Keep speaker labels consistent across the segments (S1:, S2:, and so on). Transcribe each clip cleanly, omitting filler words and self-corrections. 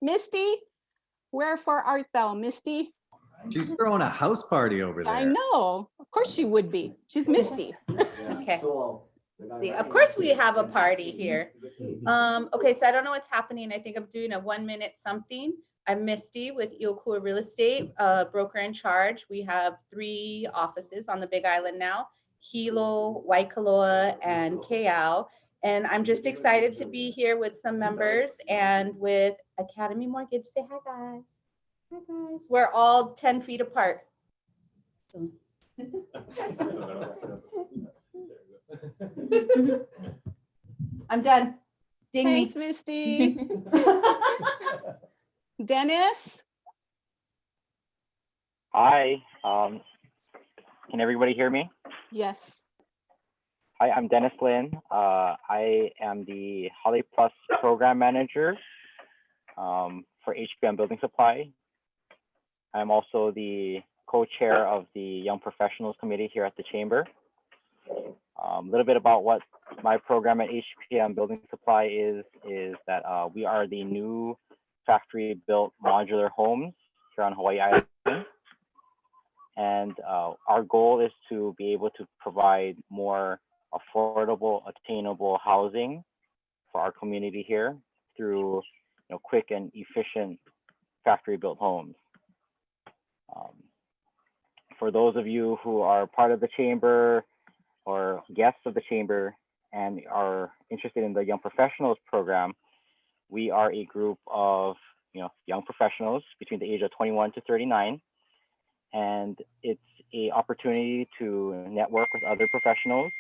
S1: Misty, wherefore art thou, Misty?
S2: She's throwing a house party over there.
S1: I know. Of course she would be. She's Misty.
S3: Okay. See, of course we have a party here. Okay, so I don't know what's happening. I think I'm doing a 1 minute something. I'm Misty with Iokua Real Estate, broker in charge. We have 3 offices on the Big Island now, Hilo, Waikoloa, and Keau. And I'm just excited to be here with some members and with Academy Mortgage. Say hi, guys. Hi, guys. We're all 10 feet apart. So. I'm done. Ding
S1: Thanks,
S3: me.
S1: Misty. Dennis?
S4: Hi, can everybody hear me?
S1: Yes.
S4: Hi, I'm Dennis Lynn. I am the Holly Plus Program Manager for HPM Building Supply. I'm also the co-chair of the Young Professionals Committee here at the Chamber. A little bit about what my program at HPM Building Supply is that we are the new factory-built modular homes here on Hawaii Island. And our goal is to be able to provide more affordable, attainable housing for our community here through quick and efficient factory-built homes. For those of you who are part of the Chamber or guests of the Chamber and are interested in the Young Professionals program, we are a group of young professionals between the age of 21 to 39. And it's an opportunity to network with other professionals,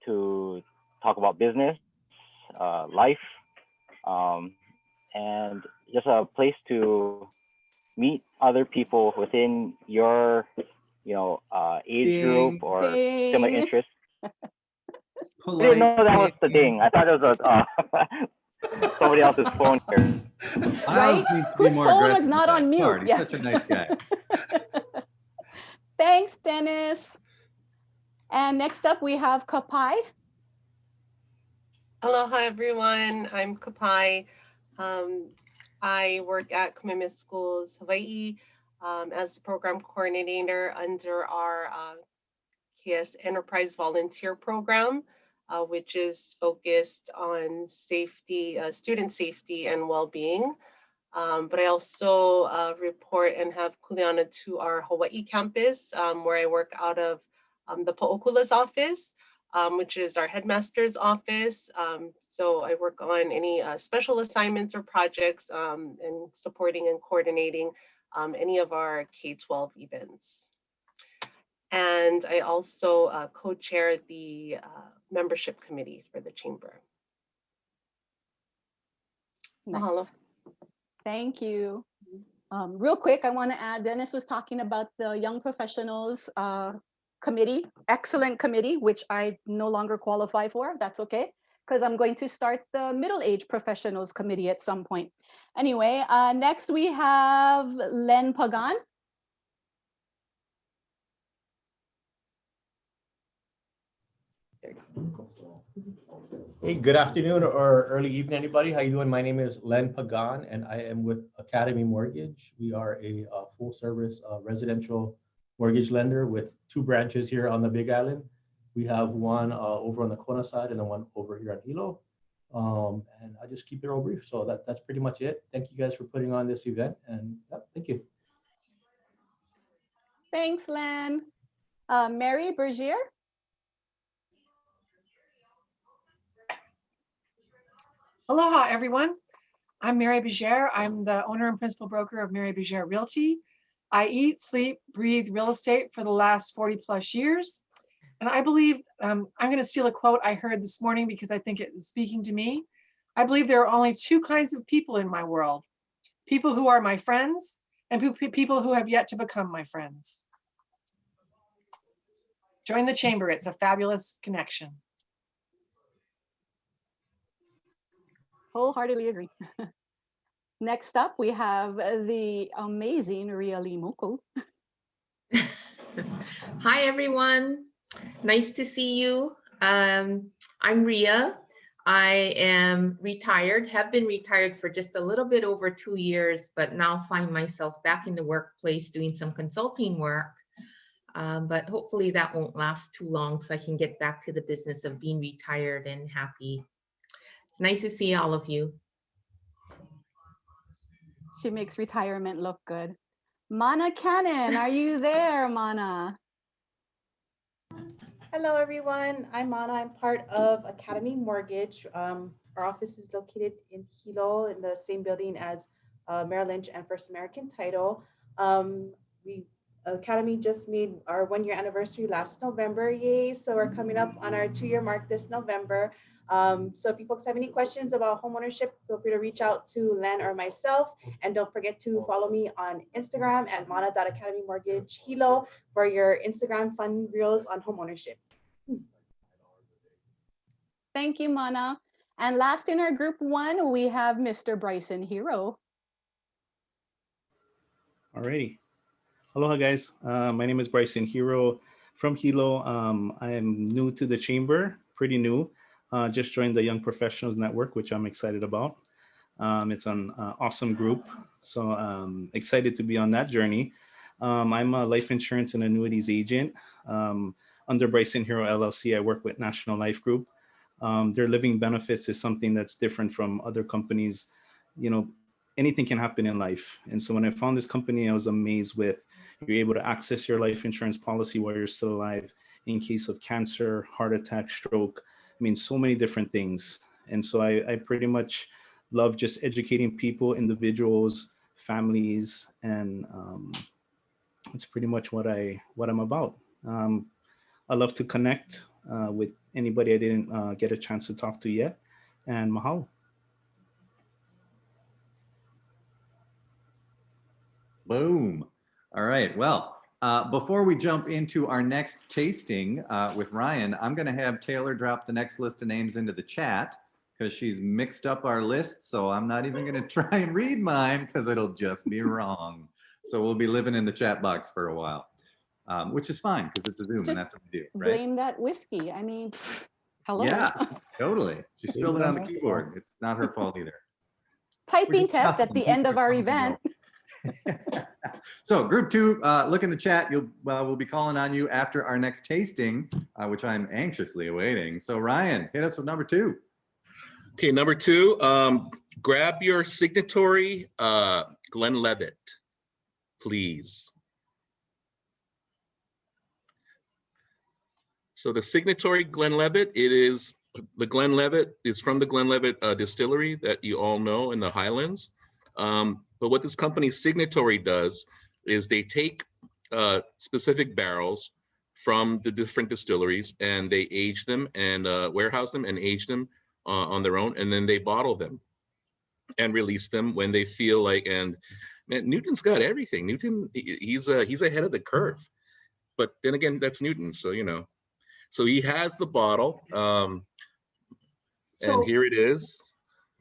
S4: to talk about business, life, and just a place to meet other people within your, age group or similar interests. I didn't know that was the ding. I thought it was somebody else's phone here.
S1: Right? Whose phone was not on mute?
S2: He's such a nice guy.
S1: Thanks, Dennis. And next up we have Kapai.
S5: Aloha, everyone. I'm Kapai. I work at Commitment Schools Hawaii as the program coordinator under our KS Enterprise Volunteer Program, which is focused on safety, student safety and well-being. But I also report and have kuleana to our Hawaii campus, where I work out of the Po'okula's office, which is our headmaster's office. So I work on any special assignments or projects and supporting and coordinating any of our K-12 events. And I also co-chair the membership committee for the Chamber.
S1: Nice.
S5: Mahalo.
S1: Thank you. Real quick, I want to add, Dennis was talking about the Young Professionals Committee, excellent committee, which I no longer qualify for. That's okay, because I'm going to start the Middle-Aged Professionals Committee at some point. Anyway, next we have Len Pagan.
S6: Hey, good afternoon or early evening, everybody. How you doing? My name is Len Pagan, and I am with Academy Mortgage. We are a full-service residential mortgage lender with 2 branches here on the Big Island. We have one over on the Kona side and then one over here on Hilo. And I just keep it real brief. So that's pretty much it. Thank you guys for putting on this event, and thank you.
S1: Thanks, Len. Mary Bergier.
S7: Aloha, everyone. I'm Mary Bergier. I'm the owner and principal broker of Mary Bergier Realty. I eat, sleep, breathe real estate for the last 40 plus years. And I believe, I'm going to steal a quote I heard this morning because I think it was speaking to me. I believe there are only 2 kinds of people in my world: people who are my friends and people who have yet to become my friends. Join the chamber. It's a fabulous connection.
S1: Wholeheartedly agree. Next up, we have the amazing Ria Limoko.
S8: Hi, everyone. Nice to see you. I'm Ria. I am retired, have been retired for just a little bit over 2 years, but now find myself back in the workplace doing some consulting work. But hopefully that won't last too long so I can get back to the business of being retired and happy. It's nice to see all of you.
S1: She makes retirement look good. Mana Cannon, are you there, Mana?
S3: Hello, everyone. I'm Mana. I'm part of Academy Mortgage. Our office is located in Hilo in the same building as Merrill Lynch and First American Title. Academy just made our 1-year anniversary last November. Yay. So we're coming up on our 2-year mark this November. So if you folks have any questions about homeownership, feel free to reach out to Len or myself. And don't forget to follow me on Instagram at mana.academymortgage Hilo for your Instagram fun reels on homeownership.
S1: Thank you, Mana. And last in our group 1, we have Mr. Bryson Hero.
S9: Alrighty. Aloha, guys. My name is Bryson Hero from Hilo. I am new to the chamber, pretty new. Just joined the Young Professionals Network, which I'm excited about. It's an awesome group, so excited to be on that journey. I'm a life insurance and annuities agent. Under Bryson Hero LLC, I work with National Life Group. Their living benefits is something that's different from other companies. You know, anything can happen in life. And so when I found this company, I was amazed with you're able to access your life insurance policy while you're still alive in case of cancer, heart attack, stroke. I mean, so many different things. And so I pretty much love just educating people, individuals, families, and it's pretty much what I'm about. I love to connect with anybody I didn't get a chance to talk to yet. And mahalo.
S2: Boom. All right. Well, before we jump into our next tasting with Ryan, I'm going to have Taylor drop the next list of names into the chat because she's mixed up our list. So I'm not even going to try and read mine because it'll just be wrong. So we'll be living in the chat box for a while, which is fine because it's a Zoom and that's what we do, right?
S1: Blame that whiskey. I mean, hello.
S2: Yeah, totally. She spilled it on the keyboard. It's not her fault either.
S1: Typing test at the end of our event.
S2: So group 2, look in the chat. We'll be calling on you after our next tasting, which I'm anxiously awaiting. So Ryan, hit us with number 2.
S10: Okay, number 2, grab your Signatory Glenlivet, please. So the Signatory Glenlivet, the Glenlivet is from the Glenlivet distillery that you all know in the Highlands. But what this company Signatory does is they take specific barrels from the different distilleries and they age them and warehouse them and age them on their own, and then they bottle them and release them when they feel like. And man, Newton's got everything. Newton, he's ahead of the curve. But then again, that's Newton, so you know. So he has the bottle, and here it is.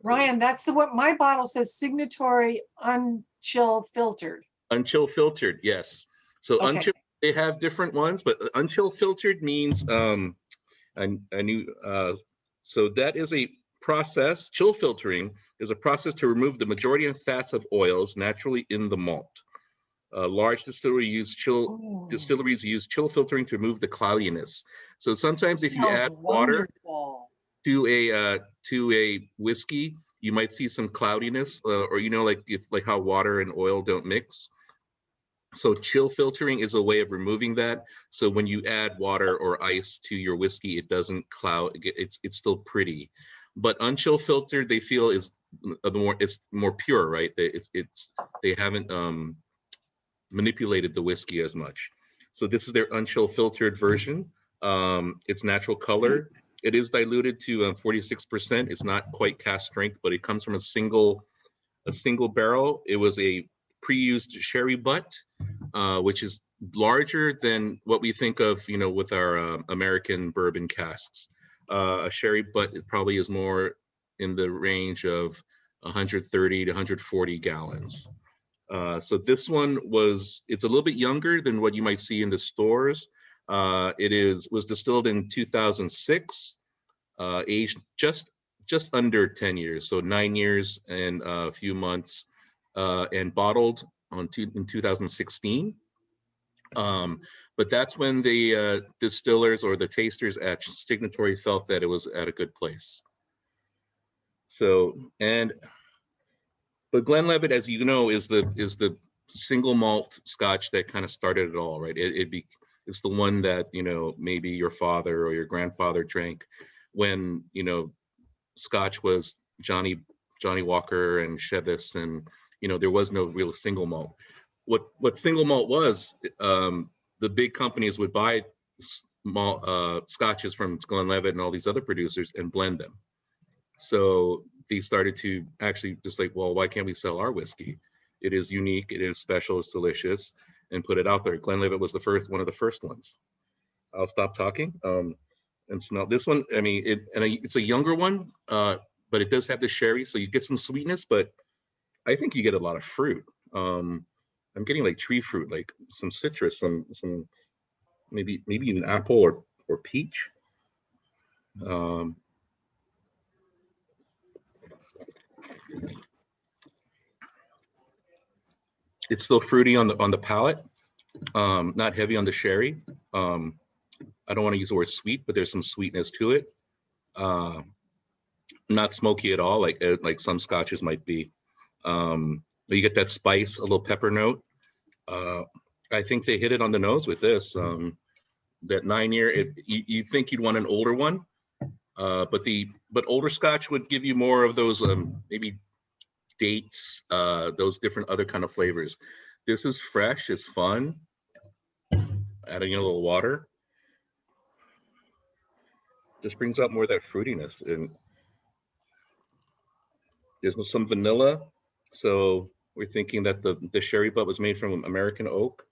S7: Ryan, that's what my bottle says, Signatory Unchill Filtered.
S10: Unchill Filtered, yes. So
S7: Okay.
S10: unchill, they have different ones, but unchill filtered means so that is a process. Chill filtering is a process to remove the majority of fats of oils naturally in the malt. Large distilleries use chill filtering to remove the cloudiness. So sometimes if you add water to a whiskey, you might see some cloudiness, or you know, like how water and oil don't mix. So chill filtering is a way of removing that. So when you add water or ice to your whiskey, it doesn't cloud. It's still pretty. But unchill filtered, they feel is it's more pure, right? They haven't manipulated the whiskey as much. So this is their unchill filtered version. It's natural color. It is diluted to 46%. It's not quite cask strength, but it comes from a single barrel. It was a pre-used sherry butt, which is larger than what we think of, you know, with our American bourbon casks. A sherry butt probably is more in the range of 130 to 140 gallons. So this one it's a little bit younger than what you might see in the stores. It was distilled in 2006, aged just just under 10 years, so 9 years and a few months, and bottled in 2016. But that's when the distillers or the tasters at Signatory felt that it was at a good place. So, but Glenlivet, as you know, is the single malt Scotch that kind of started it all, right? It's the one that, you know, maybe your father or your grandfather drank when, you know, Scotch was Johnny Walker and Chevis, and, you know, there was no real single malt. What single malt was, the big companies would buy Scotches from Glenlivet and all these other producers and blend them. So they started to actually just like, well, why can't we sell our whiskey? It is unique, it is special, it's delicious, and put it out there. Glenlivet was one of the first ones. I'll stop talking and smell this one. I mean, it's a younger one, but it does have the sherry, so you get some sweetness, but I think you get a lot of fruit. I'm getting like tree fruit, like some citrus, some maybe even apple or peach. It's still fruity on the palate, not heavy on the sherry. I don't want to use the word sweet, but there's some sweetness to it. Not smoky at all, like some scotches might be. But you get that spice, a little pepper note. I think they hit it on the nose with this. That 9 year, you think you'd want an older one, but older Scotch would give you more of those maybe dates, those different other kind of flavors. This is fresh, it's fun. Adding a little water just brings out more of that fruitiness, and there's some vanilla. So we're thinking that the sherry butt was made from American oak.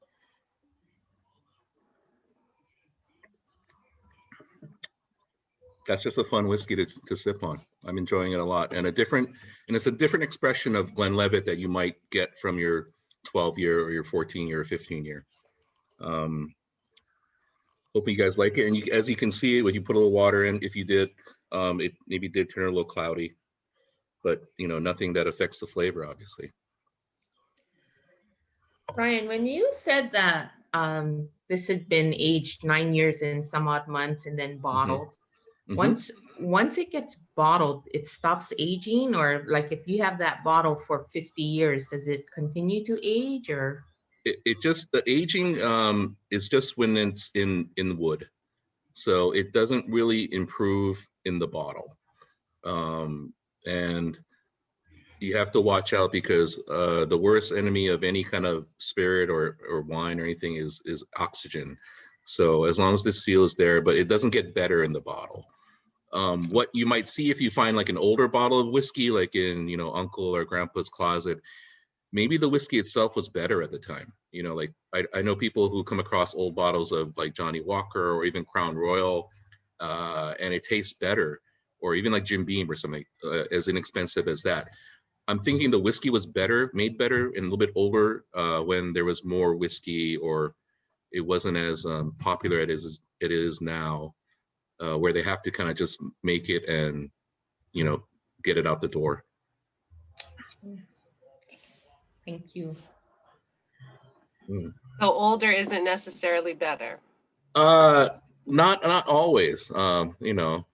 S10: That's just a fun whiskey to sip on. I'm enjoying it a lot, and it's a different expression of Glenlivet that you might get from your 12 year or your 14 year or 15 year. Hope you guys like it, and as you can see, when you put a little water in, if you did, it maybe did turn a little cloudy, but you know, nothing that affects the flavor, obviously.
S8: Ryan, when you said that this had been aged 9 years and some odd months and then bottled, once it gets bottled, it stops aging? Or like if you have that bottle for 50 years, does it continue to age? Or
S10: it just, the aging is just when it's in wood, so it doesn't really improve in the bottle, and you have to watch out because the worst enemy of any kind of spirit or wine or anything is oxygen. So as long as the seal is there, but it doesn't get better in the bottle. What you might see if you find like an older bottle of whiskey, like in, you know, uncle or grandpa's closet, maybe the whiskey itself was better at the time. You know, like I know people who come across old bottles of like Johnny Walker or even Crown Royal, and it tastes better, or even like Jim Beam or something as inexpensive as that. I'm thinking the whiskey was better, made better, and a little bit older when there was more whiskey, or it wasn't as popular as it is now, where they have to kind of just make it and, you know, get it out the door.
S8: thank you.
S5: So older isn't necessarily better.
S10: Not always. You know,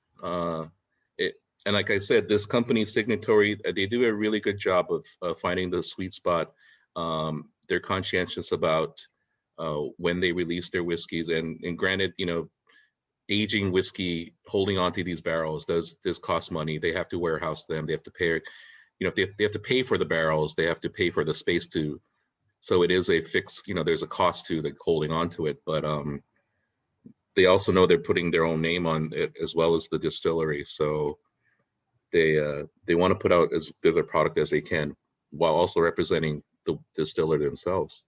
S10: and like I said, this company Signatory, they do a really good job of finding the sweet spot. They're conscientious about when they release their whiskeys, and granted, you know, aging whiskey, holding onto these barrels does cost money. They have to warehouse them. They have to pay, you know, they have to pay for the barrels. They have to pay for the space to. So it is a fixed, you know, there's a cost to the holding on to it, but they also know they're putting their own name on it as well as the distillery. So they want to put out as good of a product as they can while also representing the distiller themselves.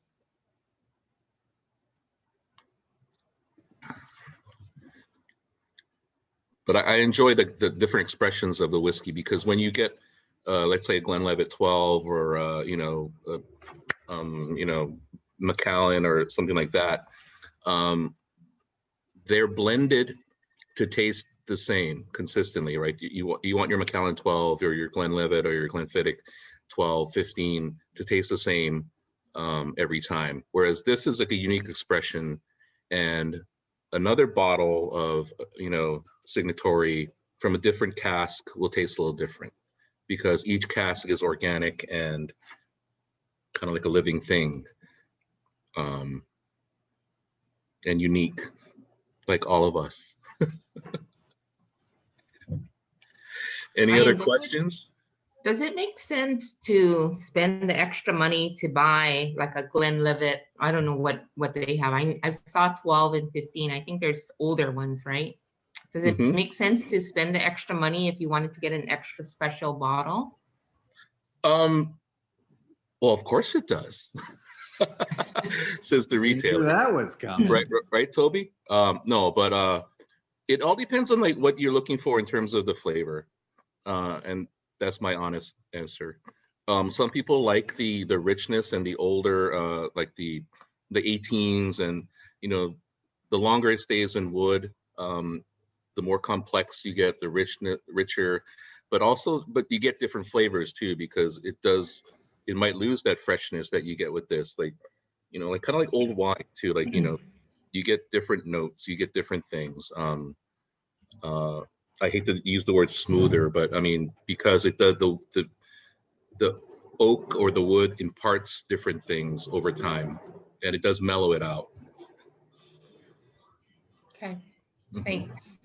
S10: But I enjoy the different expressions of the whiskey, because when you get, let's say, Glenlivet 12 or you know, Macallan or something like that, they're blended to taste the same consistently, right? You want your Macallan 12 or your Glenlivet or your Glenfiddich 12, 15 to taste the same every time. Whereas this is like a unique expression, and another bottle of, Signatory from a different cask will taste a little different because each cask is organic and kind of like a living thing, and unique, like all of us. Any other
S8: Ryan,
S10: questions?
S8: Does it make sense to spend the extra money to buy like a Glenlivet? I don't know what they have. I saw 12 and 15. I think there's older ones, right? Does it make sense to spend the extra money if you wanted to get an extra special bottle?
S10: Well, of course it does. Says the retailer.
S2: That was coming.
S10: Right, Toby? No, but it all depends on like what you're looking for in terms of the flavor. And that's my honest answer. Some people like the richness and the older, like the 18s, and the longer it stays in wood, the more complex you get, the richer, but you get different flavors too, because it might lose that freshness that you get with this, like like kind of like old wine too, like you get different notes, you get different things. I hate to use the word smoother, but I mean, because it does the oak or the wood imparts different things over time, and it does mellow it out.
S8: Okay, thanks.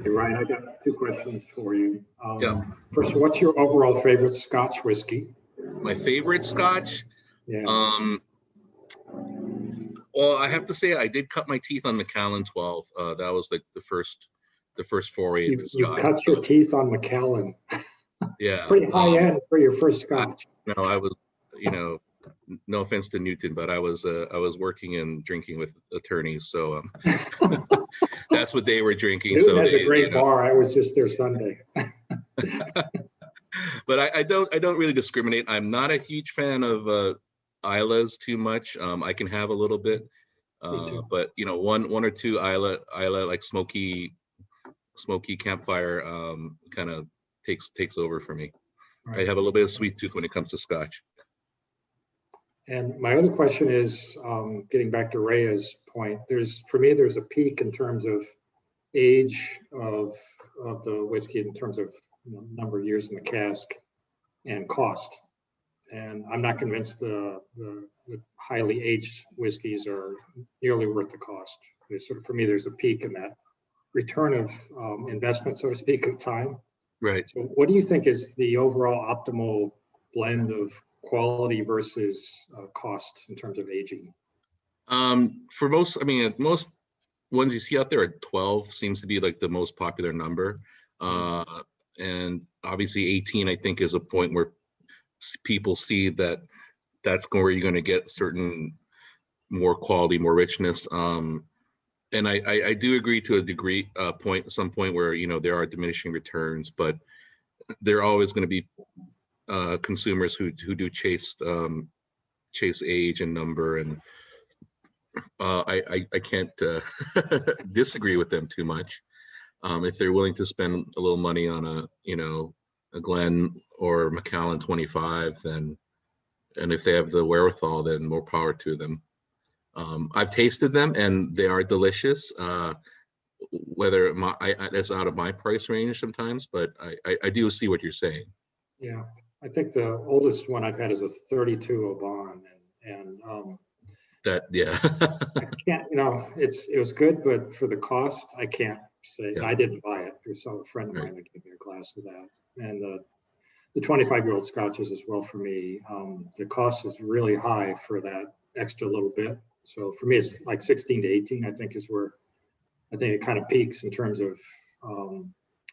S11: Hey, Ryan, I got 2 questions for you.
S10: Yeah.
S11: First, what's your overall favorite Scotch whiskey?
S10: My favorite Scotch?
S11: Yeah.
S10: Well, I have to say I did cut my teeth on Macallan 12. That was like the first foray into Scotch.
S11: You cut your teeth on Macallan.
S10: Yeah.
S11: Pretty high end for your first Scotch.
S10: I was, no offense to Newton, but I was working and drinking with attorneys, so that's what they were drinking.
S11: Newton
S10: so
S11: has
S10: they,
S11: a great bar. I was just there Sunday.
S10: But I don't really discriminate. I'm not a huge fan of Isla's too much. I can have a little bit, but one or two Isla like smoky campfire kind of takes over for me. Right. I have a little bit of sweet tooth when it comes to Scotch.
S11: And my other question is, getting back to Rhea's point, for me there's a peak in terms of age of the whiskey, in terms of number of years in the cask and cost. And I'm not convinced the highly aged whiskeys are nearly worth the cost. For me, there's a peak in that return of investment, so to speak, of time.
S10: Right.
S11: So what do you think is the overall optimal blend of quality versus cost in terms of aging?
S10: For most ones you see out there at 12 seems to be like the most popular number. And obviously 18, I think, is a point where people see that that's where you're going to get certain more quality, more richness. And I do agree to a degree, some point where, there are diminishing returns, but there are always going to be consumers who do chase age and number, and I can't disagree with them too much. If they're willing to spend a little money on a Glen or Macallan 25, and if they have the wherewithal, then more power to them. I've tasted them and they are delicious. Whether that's out of my price range sometimes, but I do see what you're saying.
S11: Yeah, I think the oldest one I've had is a 32 Oban, and
S10: that, yeah.
S11: I can't, it was good, but for the cost, I can't say. I didn't buy it. There's a friend of mine that gave me a glass of that, and the 25-year-old scotches as well for me. The cost is really high for that extra little bit. So for me, it's like 16 to 18, I think, is where I think it kind of peaks in terms of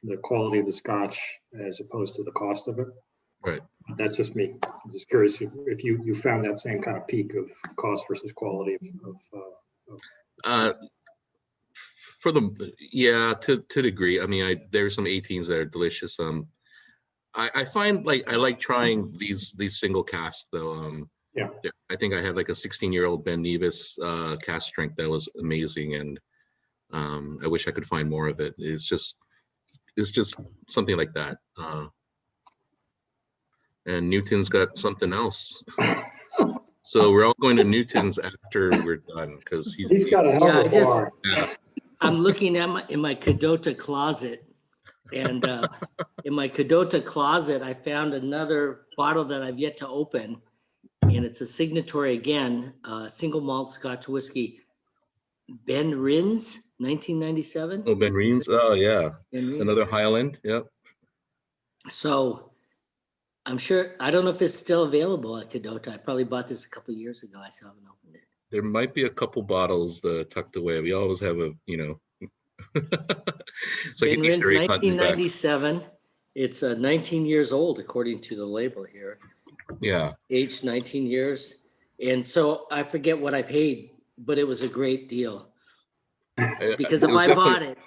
S11: the quality of the scotch as opposed to the cost of it.
S10: Right.
S11: That's just me. I'm just curious if you found that same kind of peak of cost versus quality
S10: for the, yeah, to a degree. I mean, there's some 18s that are delicious. I find like I like trying these single casks though. I think I had like a 16-year-old Ben Nevis cast strength that was amazing, and I wish I could find more of it. It's just something like that. And Newton's got something else. So we're all going to Newton's after we're done because
S11: He's got a hell of a bar.
S10: Yeah.
S12: I'm looking at in my Kadota closet, and in my Kadota closet, I found another bottle that I've yet to open, and it's a Signatory again, single malt Scotch whiskey, Ben Rins, 1997.
S10: Oh, Ben Rins. Oh, yeah.
S12: Ben Rins.
S10: Another Highland. Yep.
S12: So I'm sure, I don't know if it's still available at Kadota. I probably bought this a couple of years ago. I still haven't opened it.
S10: There might be a couple bottles tucked away. We always have a, it's like
S12: Ben
S10: an
S12: Rins,
S10: Easter egg hunting back.
S12: 1997. It's 19 years old, according to the label here.
S10: Yeah.
S12: Aged 19 years. And so I forget what I paid, but it was a great deal. Because if I bought it,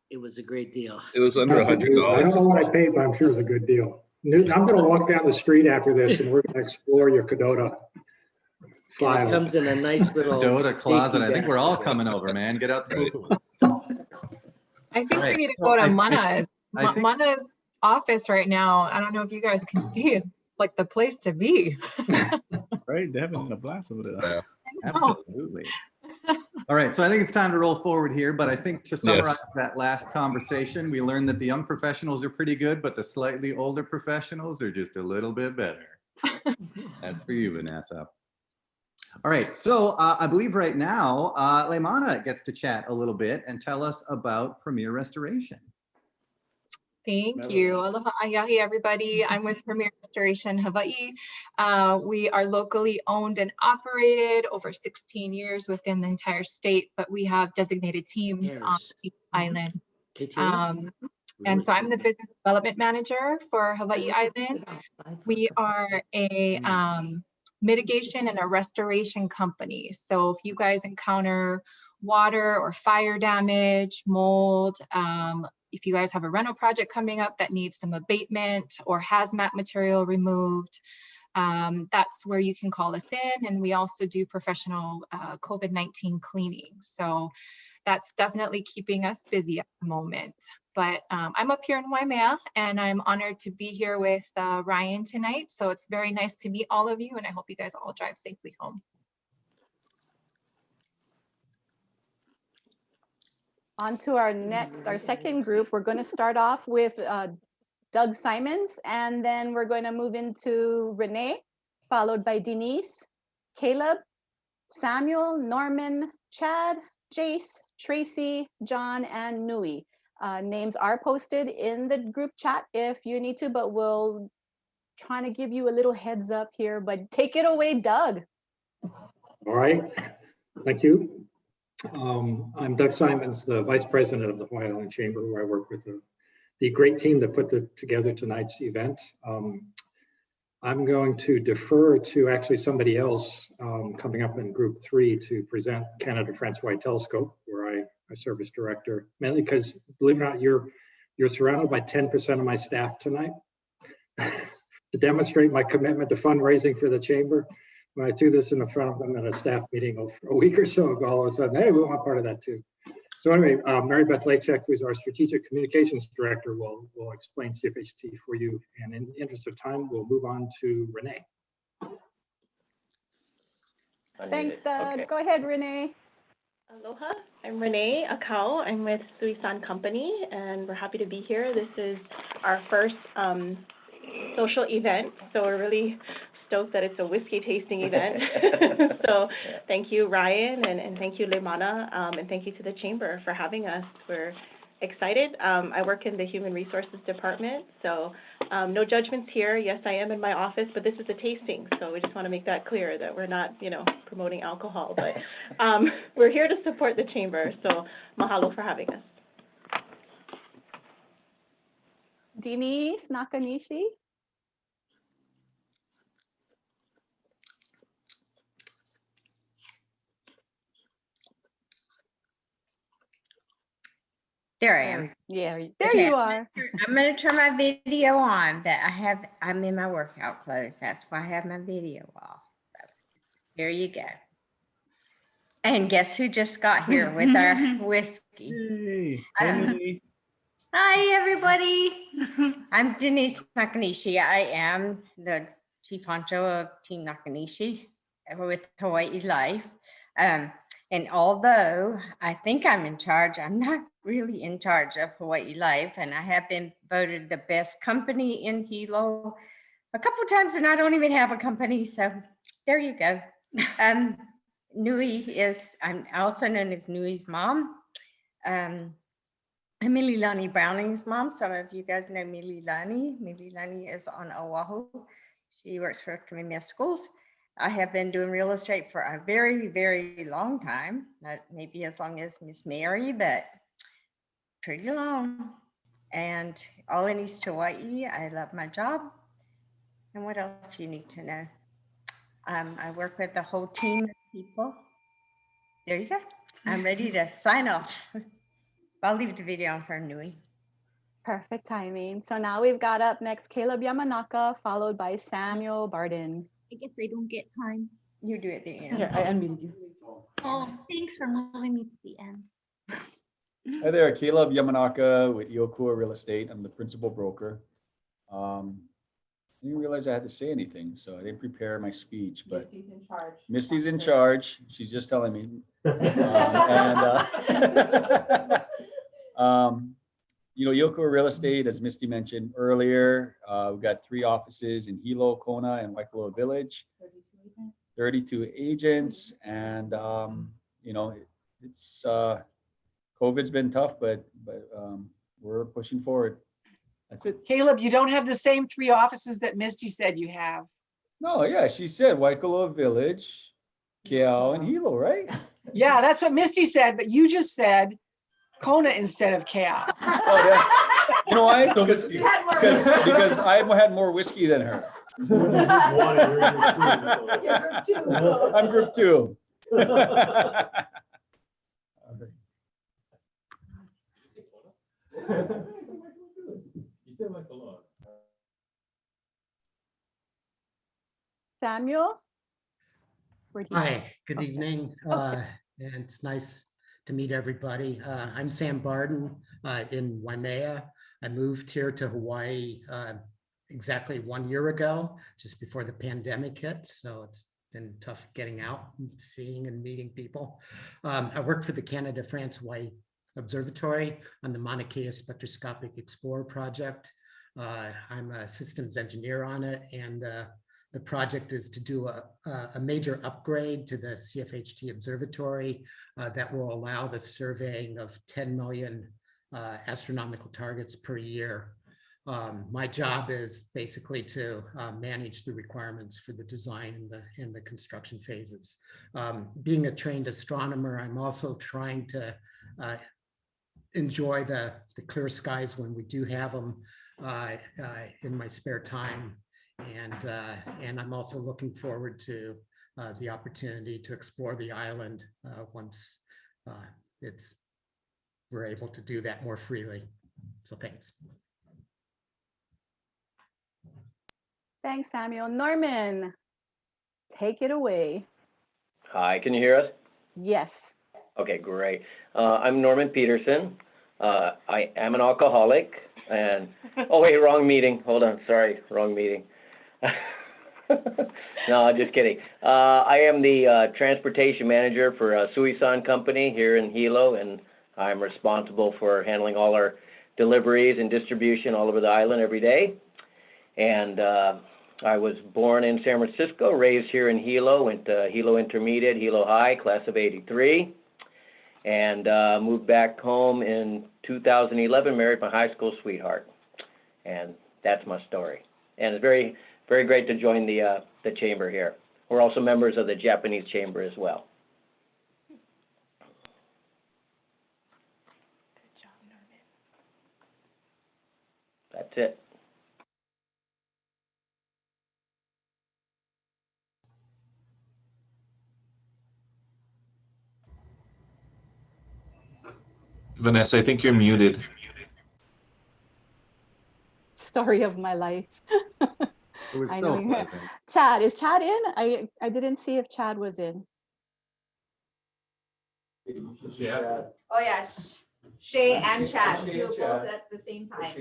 S12: it was a great deal.
S10: It was under $100.
S11: I don't know what I paid, but I'm sure it's a good deal. Newton, I'm going to walk down the street after this and we're going to explore your Kadota file.
S12: It comes in a nice little
S2: Kadota closet.
S12: safety
S2: I think we're all
S12: basket.
S2: coming over, man. Get out the
S10: Right.
S13: I think
S2: Right.
S13: we need to
S2: So
S13: go to
S2: I
S13: Mana's.
S2: think-
S13: Mana's office right now. I don't know if you guys can see, is like the place to be.
S9: Right, they're having a blast over there.
S10: Yeah.
S2: Absolutely. All right, so I think it's time to roll forward here, but I think to summarize that last conversation, we learned that the young professionals are pretty good, but the slightly older professionals are just a little bit better. That's for you, Vanessa. All right, so I believe right now, Laimana gets to chat a little bit and tell us about Premier Restoration.
S13: Thank you. Aloha ayahi, everybody. I'm with Premier Restoration Hawaii. We are locally owned and operated over 16 years within the entire state, but we have designated teams on each island. And so I'm the business development manager for Hawaii Island. We are a mitigation and a restoration company. So if you guys encounter water or fire damage, mold, if you guys have a rental project coming up that needs some abatement or hazmat material removed, that's where you can call us in. And we also do professional COVID-19 cleaning. So that's definitely keeping us busy at the moment. But I'm up here in Waimea and I'm honored to be here with Ryan tonight. So it's very nice to meet all of you and I hope you guys all drive safely home.
S1: On to our second group. We're going to start off with Doug Simons, and then we're going to move into Renee, followed by Denise, Caleb, Samuel, Norman, Chad, Jace, Tracy, John, and Nui. Names are posted in the group chat if you need to, but we'll try to give you a little heads up here, but take it away, Doug.
S11: All right, thank you. I'm Doug Simons, the Vice President of the Hawaii Island Chamber, where I work with the great team that put together tonight's event. I'm going to defer to actually somebody else coming up in group 3 to present Canada-France Wide Telescope, where I serve as director, mainly because, believe it or not, you're surrounded by 10% of my staff tonight to demonstrate my commitment to fundraising for the chamber. When I threw this in the front of them at a staff meeting a week or so ago, all of a sudden, hey, we want part of that too. So anyway, Mary Beth Lachek, who's our strategic communications director, will explain CFHT for you. And in the interest of time, we'll move on to Renee.
S1: Thanks, Doug. Okay. Go ahead, Renee.
S14: Aloha, I'm Renee Akau. I'm with Suisan Company, and we're happy to be here. This is our first social event, so we're really stoked that it's a whiskey tasting event. So thank you, Ryan, and thank you, Laimana, and thank you to the Chamber for having us. We're excited. I work in the Human Resources Department, so no judgments here. Yes, I am in my office, but this is a tasting, so we just want to make that clear that we're not, promoting alcohol, but we're here to support the Chamber, so mahalo for having us.
S1: Denise Nakanishi.
S15: There I am.
S1: Yeah, there you are.
S15: I'm going to turn my video on, but I'm in my workout clothes. That's why I have my video off. So, here you go. And guess who just got here with our whiskey?
S9: Yay. Hey,
S15: Um,
S9: Nui.
S15: Hi, everybody. I'm Denise Nakanishi. I am the chief honcho of Team Nakanishi with Hawaii Life. And although I think I'm in charge, I'm not really in charge of Hawaii Life. And I have been voted the best company in Hilo a couple of times, and I don't even have a company. So there you go. Nui is, I'm also known as Nui's mom. I'm Mililani Browning's mom. Some of you guys know Mililani. Mililani is on Oahu. She works for Kamehameha Schools. I have been doing real estate for a very, very long time. Not maybe as long as Miss Mary, but pretty long. And all in East Hawaii. I love my job. And what else you need to know? I work with a whole team of people. There you go. I'm ready to sign off. I'll leave the video on for Nui.
S1: Perfect timing. So now we've got up next Caleb Yamanaka, followed by Samuel Barton.
S16: I guess I don't get time.
S15: You do it at the end.
S16: Here, I unmuted you. Oh, thanks for moving me to the end.
S17: Hi there, Caleb Yamanaka with Iokua Real Estate. I'm the principal broker. I didn't realize I had to say anything, so I didn't prepare my speech, but
S3: Misty's in charge.
S17: Misty's in charge. She's just telling me. You know, Iokua Real Estate, as Misty mentioned earlier, we've got 3 offices in Hilo, Kona, and Waikoloa Village. 32 agents, and you know, it's COVID's been tough, but we're pushing forward. That's it.
S7: Caleb, you don't have the same 3 offices that Misty said you have.
S17: No, yeah, she said Waikoloa Village, Keao, and Hilo, right?
S7: Yeah, that's what Misty said, but you just said Kona instead of Keao.
S17: Oh, yeah. You know why? Because I had more whiskey than her. I'm group 2.
S1: Samuel?
S18: Hi, good evening. And it's nice to meet everybody. I'm Sam Barton in Waimea. I moved here to Hawaii exactly 1 year ago, just before the pandemic hit. So it's been tough getting out and seeing and meeting people. I work for the Canada, France, Hawaii Observatory on the Mauna Kea Spectroscopic Explorer project. I'm a systems engineer on it, and the project is to do a major upgrade to the CFHT observatory that will allow the surveying of 10 million astronomical targets per year. My job is basically to manage the requirements for the design and the construction phases. Being a trained astronomer, I'm also trying to enjoy the clear skies when we do have them in my spare time. And I'm also looking forward to the opportunity to explore the island once we're able to do that more freely. So thanks.
S1: Thanks, Samuel. Norman, take it away.
S19: Hi, can you hear us?
S1: Yes.
S19: Okay, great. I'm Norman Peterson. I am an alcoholic and, oh wait, wrong meeting. Hold on, sorry, wrong meeting. No, just kidding. I am the transportation manager for Suisan Company here in Hilo, and I'm responsible for handling all our deliveries and distribution all over the island every day. And I was born in San Francisco, raised here in Hilo, went to Hilo Intermediate, Hilo High, class of '83, and moved back home in 2011, married my high school sweetheart. And that's my story. And it's very, very great to join the chamber here. We're also members of the Japanese chamber as well. Good job, Norman. That's it.
S10: Vanessa, I think you're muted.
S1: Story of my life.
S2: It was
S1: I
S2: so
S1: know.
S2: pleasant.
S1: Chad, is Chad in? I didn't see if Chad was in.
S3: Oh, yeah. Shay and Chad, do both at the same time.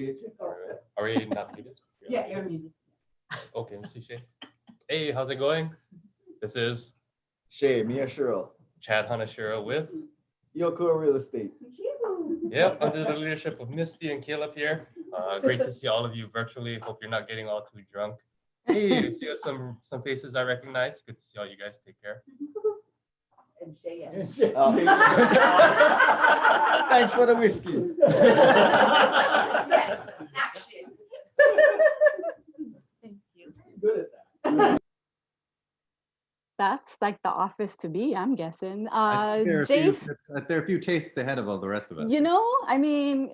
S20: Are we not muted?
S7: Yeah, you're muted.
S20: Okay, Mr. Shay. Hey, how's it going? This is
S21: Shay Miyashiro,
S20: Chad Hanashiro with
S21: Yoko Real Estate.
S20: Yep, under the leadership of Misty and Caleb here. Great to see all of you virtually. Hope you're not getting all too drunk. Hey, I see some faces I recognize. Good to see all you guys. Take care.
S3: And Shay, yeah.
S21: Thanks for the whiskey.
S3: Yes, action. Thank you.
S21: Good at that.
S1: That's like the office to be, I'm guessing.
S2: I think
S1: Jace,
S2: there are a few tastes ahead of all the rest of us.
S1: you know, I mean,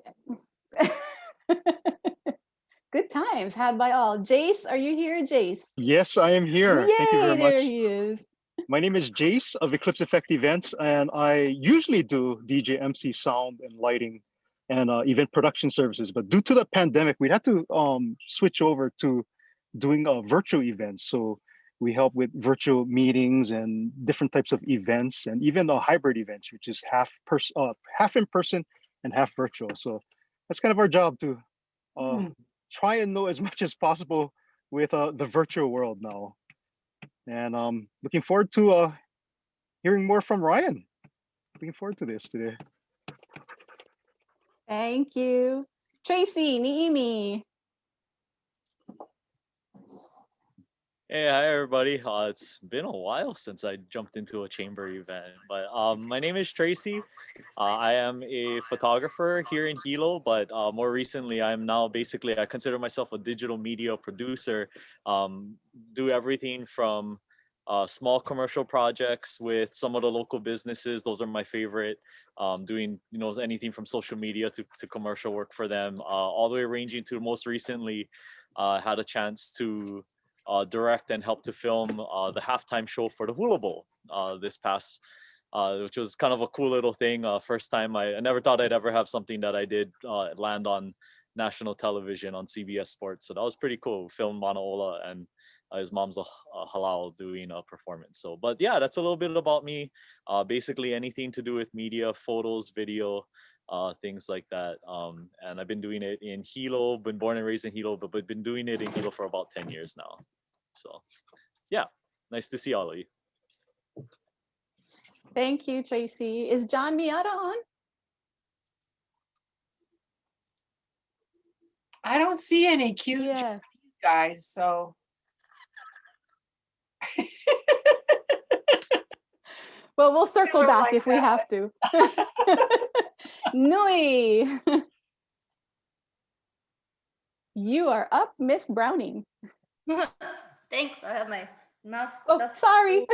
S1: good times had by all. Jace, are you here, Jace?
S22: Yes, I am here.
S1: Yay,
S22: Thank you very
S1: there
S22: much.
S1: he is.
S22: My name is Jace of Eclipse Effect Events, and I usually do DJ, MC, sound, and lighting, and event production services. But due to the pandemic, we had to switch over to doing virtual events. So we help with virtual meetings and different types of events, and even hybrid events, which is half in person and half virtual. So that's kind of our job to try and know as much as possible with the virtual world now. And looking forward to hearing more from Ryan. Looking forward to this today.
S1: Thank you. Tracy, Niimi.
S23: Hey, hi everybody. It's been a while since I jumped into a chamber event, but my name is Tracy. I am a photographer here in Hilo, but more recently, I'm now basically, I consider myself a digital media producer. Do everything from small commercial projects with some of the local businesses. Those are my favorite. Doing, you know, anything from social media to commercial work for them, all the way ranging to most recently, had a chance to direct and help to film the halftime show for the Hula Bowl this past, which was kind of a cool little thing. First time, I never thought I'd ever have something that I did land on national television on CBS Sports. So that was pretty cool. Filmed Manaola and his mom's a halal doing a performance. So, but yeah, that's a little bit about me. Basically anything to do with media, photos, video, things like that. And I've been doing it in Hilo, been born and raised in Hilo, but been doing it in Hilo for about 10 years now. So yeah, nice to see all of you.
S1: Thank you, Tracy. Is John Miata on?
S7: I don't see any cute Japanese guys, so.
S1: Well, we'll circle back if we have to. Nui. You are up, Miss Browning.
S24: Thanks. I have my mouth.
S1: Oh, sorry.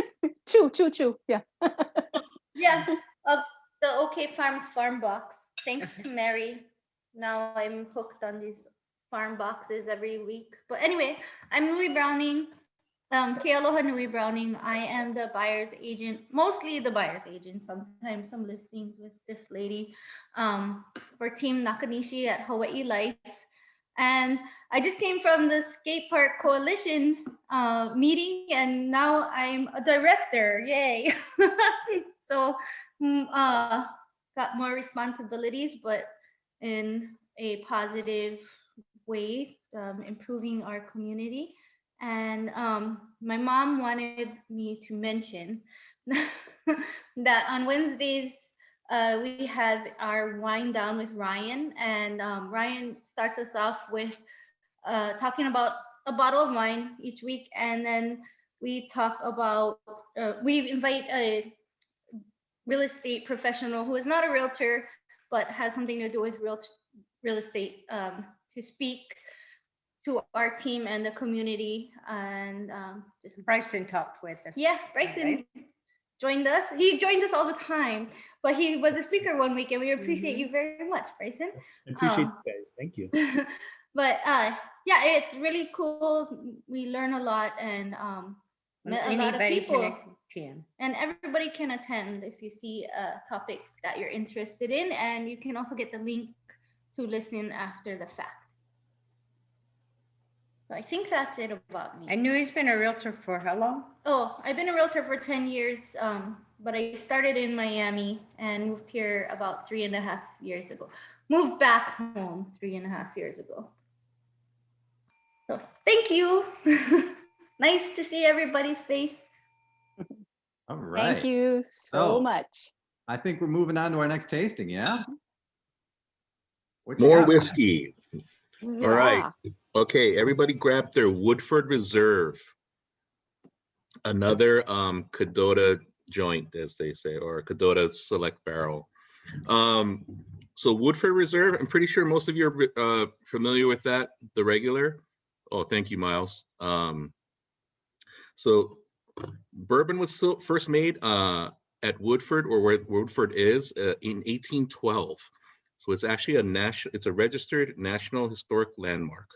S1: Chew. Yeah.
S24: Yeah. Of the OK Farms farm box. Thanks to Mary. Now I'm hooked on these farm boxes every week. But anyway, I'm Nui Browning. Kealoha Nui Browning. I am the buyer's agent, mostly the buyer's agent, sometimes some listings with this lady for Team Nakanishi at Hawaii Life. And I just came from the Skate Park Coalition meeting, and now I'm a director. Yay. So got more responsibilities, but in a positive way, improving our community. And my mom wanted me to mention that on Wednesdays, we have our wine down with Ryan, and Ryan starts us off with talking about a bottle of wine each week, and then we talk about, we invite a real estate professional who is not a realtor, but has something to do with real estate to speak to our team and the community. And just
S15: Bryson talked with us.
S24: Yeah, Bryson joined us. He joins us all the time, but he was a speaker one week, and we appreciate you very much, Bryson.
S9: I appreciate you guys. Thank you.
S24: But yeah, it's really cool. We learn a lot, and met a lot of
S15: Anybody
S24: people.
S15: can attend.
S24: And everybody can attend if you see a topic that you're interested in, and you can also get the link to listen after the fact. So I think that's it about me.
S15: I knew he's been a realtor for how long?
S24: Oh, I've been a realtor for 10 years. but I started in Miami and moved here about 3.5 years ago. Moved back home 3.5 years ago. So thank you. Nice to see everybody's face.
S2: All right.
S1: Thank you so much.
S2: I think we're moving on to our next tasting, yeah? What you
S10: More
S2: got?
S10: whiskey. All right.
S1: Yeah.
S10: Okay, everybody grab their Woodford Reserve. Another Kadota joint, as they say, or Kadota Select Barrel. So Woodford Reserve, I'm pretty sure most of you are familiar with that, the regular. Oh, thank you, Miles. So bourbon was first made at Woodford, or where Woodford is, in 1812. So it's actually it's a registered National Historic Landmark.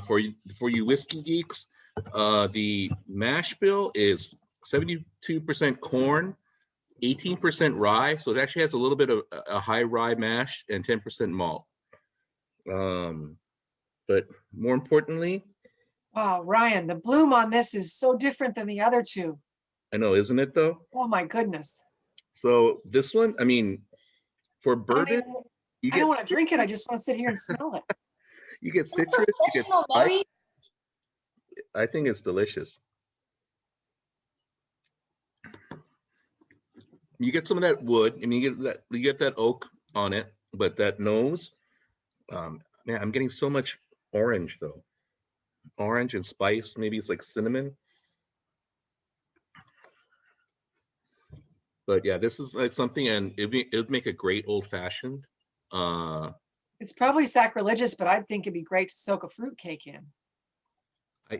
S10: For you whiskey geeks, the mash bill is 72% corn, 18% rye. So it actually has a little bit of a high rye mash and 10% malt. But more importantly,
S7: Wow, Ryan, the bloom on this is so different than the other two.
S10: I know, isn't it though?
S7: Oh my goodness.
S10: So this one, I mean, for bourbon, you
S7: I
S10: get
S7: don't want to drink it. I
S10: citrus.
S7: just want to sit here and smell it.
S10: You get citrus, you get spice. I think it's delicious. You get some of that wood, and you get that oak on it, but that nose, man, I'm getting so much orange though. Orange and spice, maybe it's like cinnamon. But yeah, this is like something, and it would make a great old fashioned.
S7: It's probably sacrilegious, but I think it'd be great to soak a fruit cake in.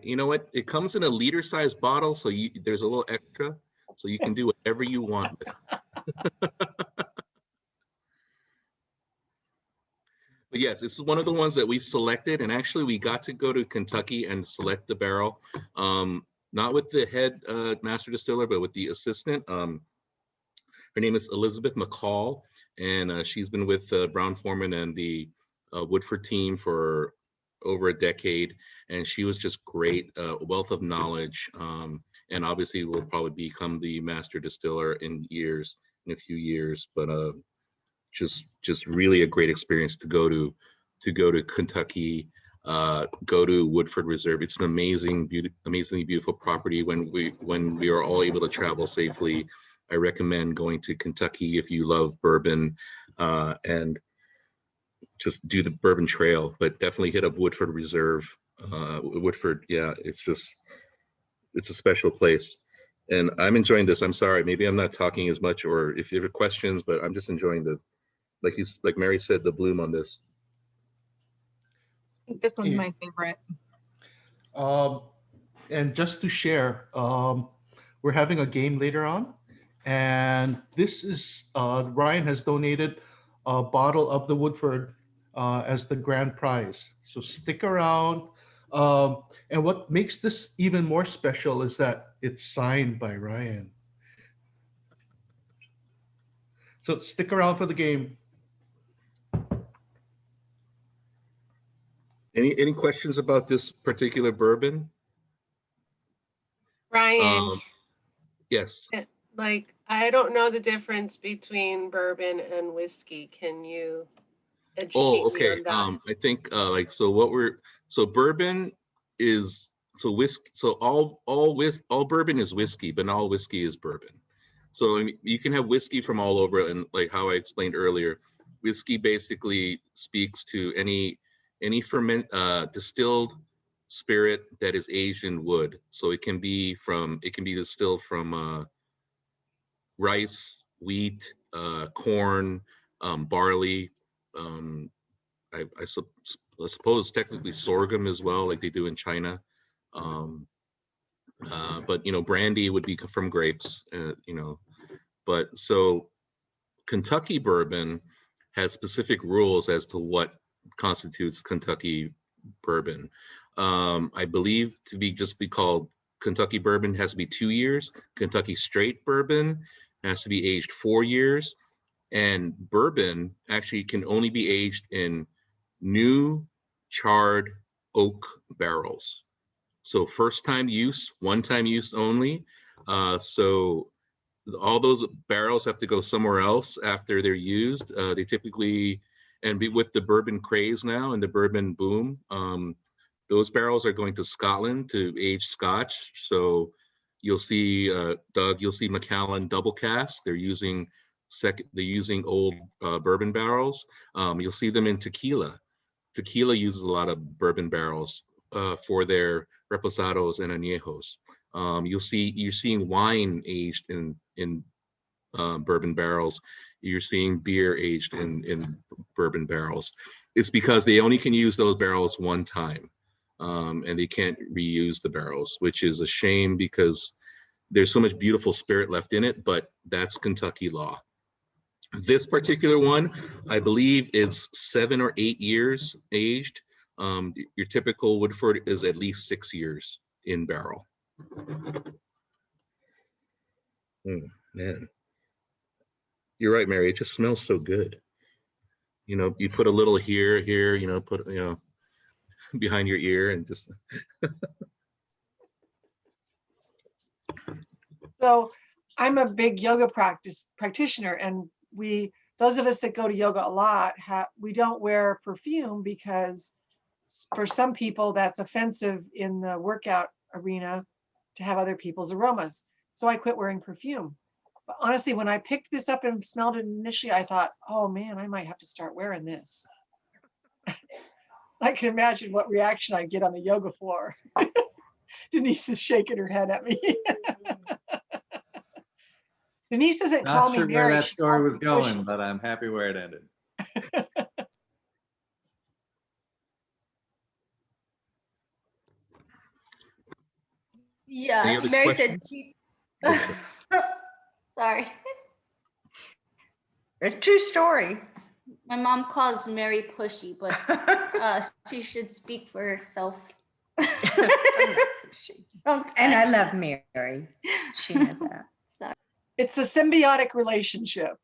S10: You know what? It comes in a liter-sized bottle, so there's a little extra, so you can do whatever you want. But yes, this is one of the ones that we selected, and actually we got to go to Kentucky and select the barrel, not with the head master distiller, but with the assistant. Her name is Elizabeth McCall, and she's been with Brown-Forman and the Woodford team for over a decade, and she was just great, wealth of knowledge, and obviously will probably become the master distiller in a few years, but just really a great experience to go to Kentucky, go to Woodford Reserve. It's an amazingly beautiful property. When we are all able to travel safely, I recommend going to Kentucky if you love bourbon, and just do the bourbon trail, but definitely hit up Woodford Reserve. Woodford, yeah, it's a special place. And I'm enjoying this. I'm sorry, maybe I'm not talking as much, or if you have questions, but I'm just enjoying like Mary said, the bloom on this.
S13: I think this one's my favorite.
S22: And just to share, we're having a game later on, and this is Ryan has donated a bottle of the Woodford as the grand prize. So stick around. And what makes this even more special is that it's signed by Ryan. So stick around for the game.
S10: Any questions about this particular bourbon?
S4: Ryan,
S10: Yes.
S4: like, I don't know the difference between bourbon and whiskey. Can you educate
S10: Oh,
S4: me
S10: okay.
S4: on that?
S10: I think bourbon is whiskey. So all bourbon is whiskey, but not all whiskey is bourbon. So I mean, you can have whiskey from all over, and like how I explained earlier, whiskey basically speaks to any distilled spirit that is aged in wood. So it can be distilled from rice, wheat, corn, barley. I suppose technically sorghum as well, like they do in China. But brandy would be from grapes. But so Kentucky bourbon has specific rules as to what constitutes Kentucky bourbon. I believe to be called Kentucky bourbon has to be 2 years. Kentucky straight bourbon has to be aged 4 years. And bourbon actually can only be aged in new charred oak barrels. So first time use, one time use only. So all those barrels have to go somewhere else after they're used. They typically, and with the bourbon craze now and the bourbon boom, those barrels are going to Scotland to age Scotch. So you'll see, Doug, you'll see Macallan double cask. They're using old bourbon barrels. You'll see them in tequila. Tequila uses a lot of bourbon barrels for their reposados and añejos. You're seeing wine aged in bourbon barrels. You're seeing beer aged in bourbon barrels. It's because they only can use those barrels one time, and they can't reuse the barrels, which is a shame because there's so much beautiful spirit left in it, but that's Kentucky law. This particular one, I believe, is 7 or 8 years aged. Your typical Woodford is at least 6 years in barrel. Man, you're right, Mary. It just smells so good. You know, you put a little here, you know, behind your ear and just.
S7: So I'm a big yoga practitioner, and those of us that go to yoga a lot, we don't wear perfume because for some people that's offensive in the workout arena to have other people's aromas. So I quit wearing perfume. But honestly, when I picked this up and smelled it initially, I thought, oh man, I might have to start wearing this. I can imagine what reaction I'd get on the yoga floor. Denise is shaking her head at me. Denise doesn't call me
S2: Not sure
S7: Mary.
S2: where that
S7: She
S2: story
S7: calls
S2: was
S7: me
S2: going,
S7: Pushy.
S2: but I'm happy where it ended.
S24: Yeah,
S10: Any other
S24: Mary said,
S10: questions?
S24: sorry.
S15: A true story.
S24: My mom calls Mary pushy, but she should speak for herself.
S15: And I love Mary. She knows that.
S24: Sorry.
S7: It's a symbiotic relationship.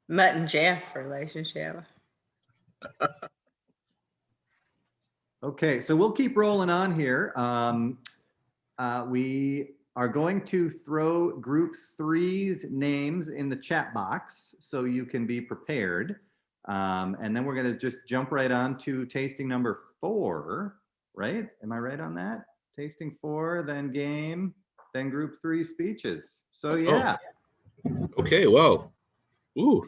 S15: Mutt and Jeff relationship.
S2: Okay, so we'll keep rolling on here. We are going to throw group 3's names in the chat box so you can be prepared. And then we're going to just jump right on to tasting number 4, right? Am I right on that? Tasting 4, then game, then group 3 speeches. So yeah.
S10: Oh. Okay, well, ooh,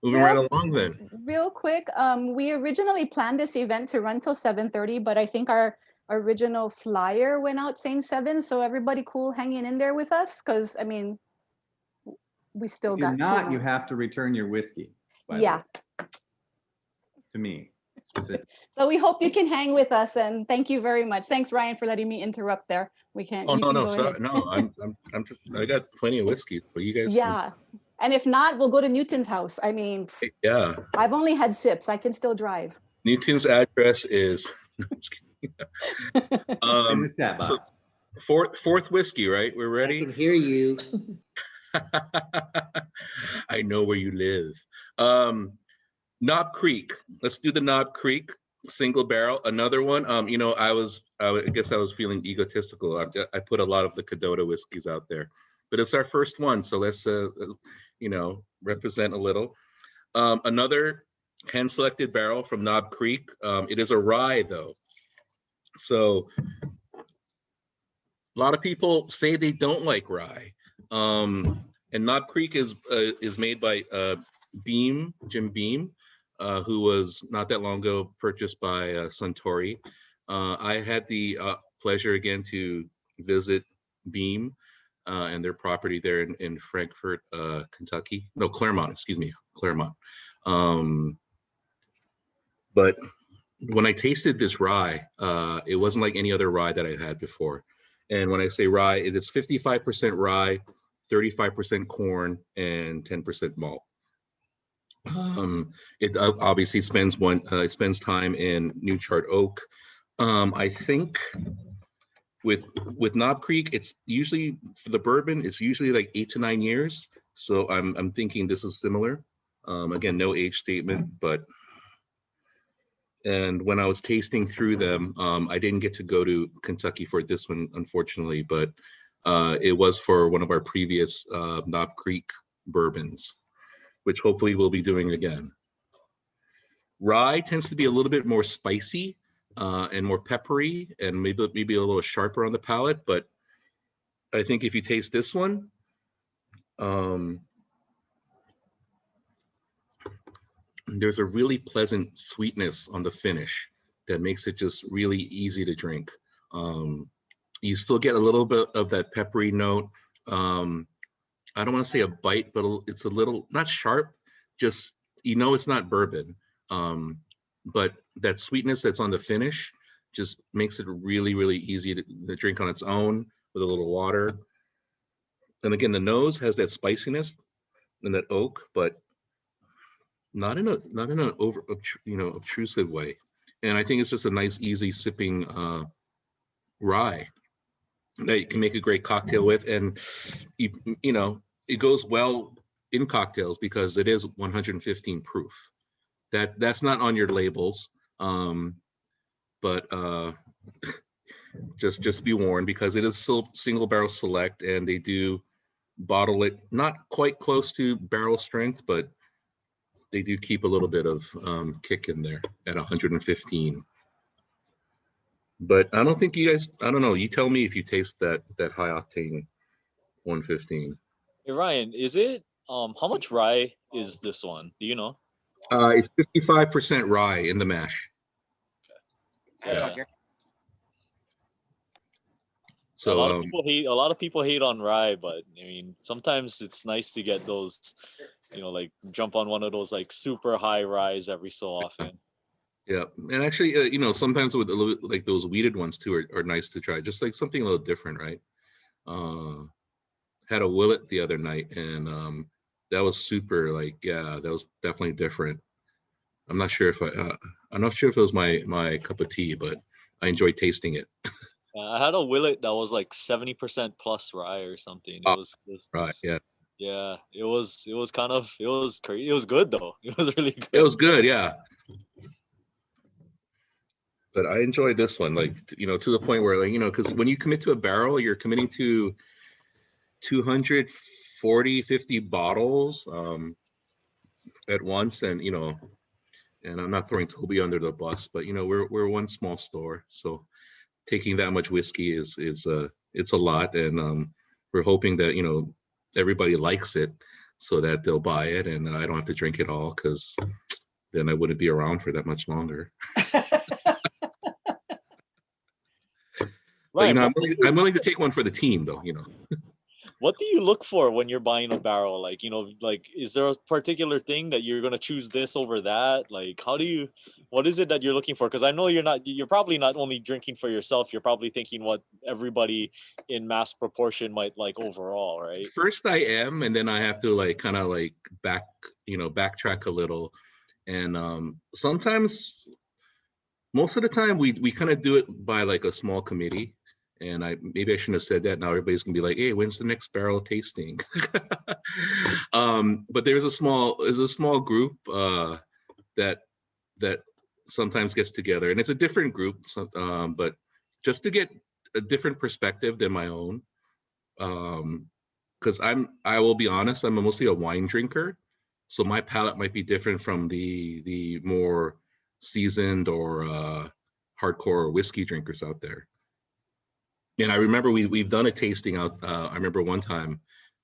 S10: moving right along then.
S1: Real quick, we originally planned this event to run till 7:30, but I think our original flyer went out saying 7. So everybody cool hanging in there with us? Because I mean, we still got
S2: If not,
S1: 2
S2: you
S1: more.
S2: have to return your whiskey. by the
S1: Yeah.
S2: way, to me, specifically.
S1: So we hope you can hang with us, and thank you very much. Thanks, Ryan, for letting me interrupt there. We can't.
S10: Oh
S1: you
S10: no,
S1: can
S10: no,
S1: go
S10: sorry,
S1: ahead.
S10: no. I'm just. I got plenty of whiskey, but you guys.
S1: Yeah, and if not, we'll go to Newton's house. I mean,
S10: Yeah.
S1: I've only had sips. I can still drive.
S10: Newton's address is.
S2: In the chat
S10: So
S2: box.
S10: fourth whiskey, right? We're ready.
S21: I can hear you.
S10: I know where you live. Knob Creek. Let's do the Knob Creek single barrel. Another one. You know, I guess I was feeling egotistical. I put a lot of the Kadota whiskeys out there, but it's our first one, so let's you know, represent a little. Another hand-selected barrel from Knob Creek. It is a rye though, so a lot of people say they don't like rye. And Knob Creek is made by Jim Beam, who was not that long ago purchased by Suntory. I had the pleasure again to visit Beam and their property there in Frankfort, Kentucky. No, Claremont, excuse me, Claremont. But when I tasted this rye, it wasn't like any other rye that I had before. And when I say rye, it is 55% rye, 35% corn, and 10% malt. It obviously spends time in New Chart Oak. I think with Knob Creek, it's usually for the bourbon, it's usually like 8 to 9 years. So I'm thinking this is similar. Again, no age statement, but And when I was tasting through them, I didn't get to go to Kentucky for this one, unfortunately, but it was for one of our previous Knob Creek bourbons, which hopefully we'll be doing again. Rye tends to be a little bit more spicy and more peppery and maybe a little sharper on the palate, but I think if you taste this one, there's a really pleasant sweetness on the finish that makes it just really easy to drink. You still get a little bit of that peppery note. I don't want to say a bite, but it's a little, not sharp, just, you know, it's not bourbon. But that sweetness that's on the finish just makes it really, really easy to drink on its own with a little water. And again, the nose has that spiciness and that oak, but not in an obtrusive way. And I think it's just a nice, easy sipping rye that you can make a great cocktail with. And you know, it goes well in cocktails because it is 115 proof. That's not on your labels, but just be warned, because it is still single barrel select, and they do bottle it not quite close to barrel strength, but they do keep a little bit of kick in there at 115. But I don't think you guys, I don't know, you tell me if you taste that high octane 115.
S23: Hey Ryan, is it how much rye is this one? Do you know?
S10: It's 55% rye in the mash.
S23: Yeah.
S10: So
S23: a lot of people hate on rye, but I mean, sometimes it's nice to get those, you know, like jump on one of those like super high ryes every so often.
S10: Yeah, and actually, you know, sometimes with a little, like those weeded ones too are nice to try, just like something a little different, right? Had a Willet the other night, and that was super, like, yeah, that was definitely different. I'm not sure if I'm not sure if it was my cup of tea, but I enjoyed tasting it.
S23: I had a Willet that was like 70% plus rye or something. It was
S10: right, yeah.
S23: Yeah, it was crazy. It was good though. It was really good.
S10: It was good, yeah. But I enjoyed this one, like, you know, to the point where, like, you know, because when you commit to a barrel, you're committing to 240, 50 bottles at once, and you know, and I'm not throwing Toby under the bus, but you know, we're one small store, so taking that much whiskey is it's a lot, and we're hoping that, you know, everybody likes it so that they'll buy it, and I don't have to drink it all, because then I wouldn't be around for that much longer. But, you know, I'm willing to take one for the team, though, you know.
S23: What do you look for when you're buying a barrel? Like, you know, like, is there a particular thing that you're gonna choose this over that? Like, what is it that you're looking for? Because I know you're probably not only drinking for yourself, you're probably thinking what everybody in mass proportion might like overall, right?
S10: First I am, and then I have to like kind of like backtrack a little. And sometimes, most of the time, we kind of do it by like a small committee. And maybe I shouldn't have said that. Now everybody's gonna be like, "Hey, when's the next barrel tasting?" But there's a small group that sometimes gets together, and it's a different group, but just to get a different perspective than my own. Because I will be honest, I'm mostly a wine drinker, so my palate might be different from the more seasoned or hardcore whiskey drinkers out there. And I remember we've done a tasting out. I remember one time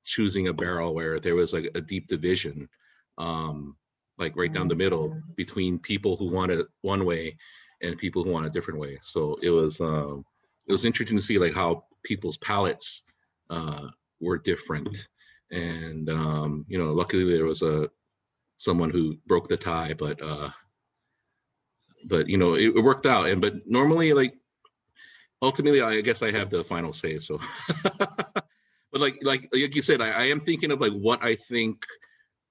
S10: choosing a barrel where there was like a deep division, like right down the middle between people who want it one way and people who want a different way. So it was interesting to see like how people's palates were different. And you know, luckily there was someone who broke the tie, but you know, it worked out. But normally, like, ultimately, I guess I have the final say. So, but like you said, I am thinking of like what I think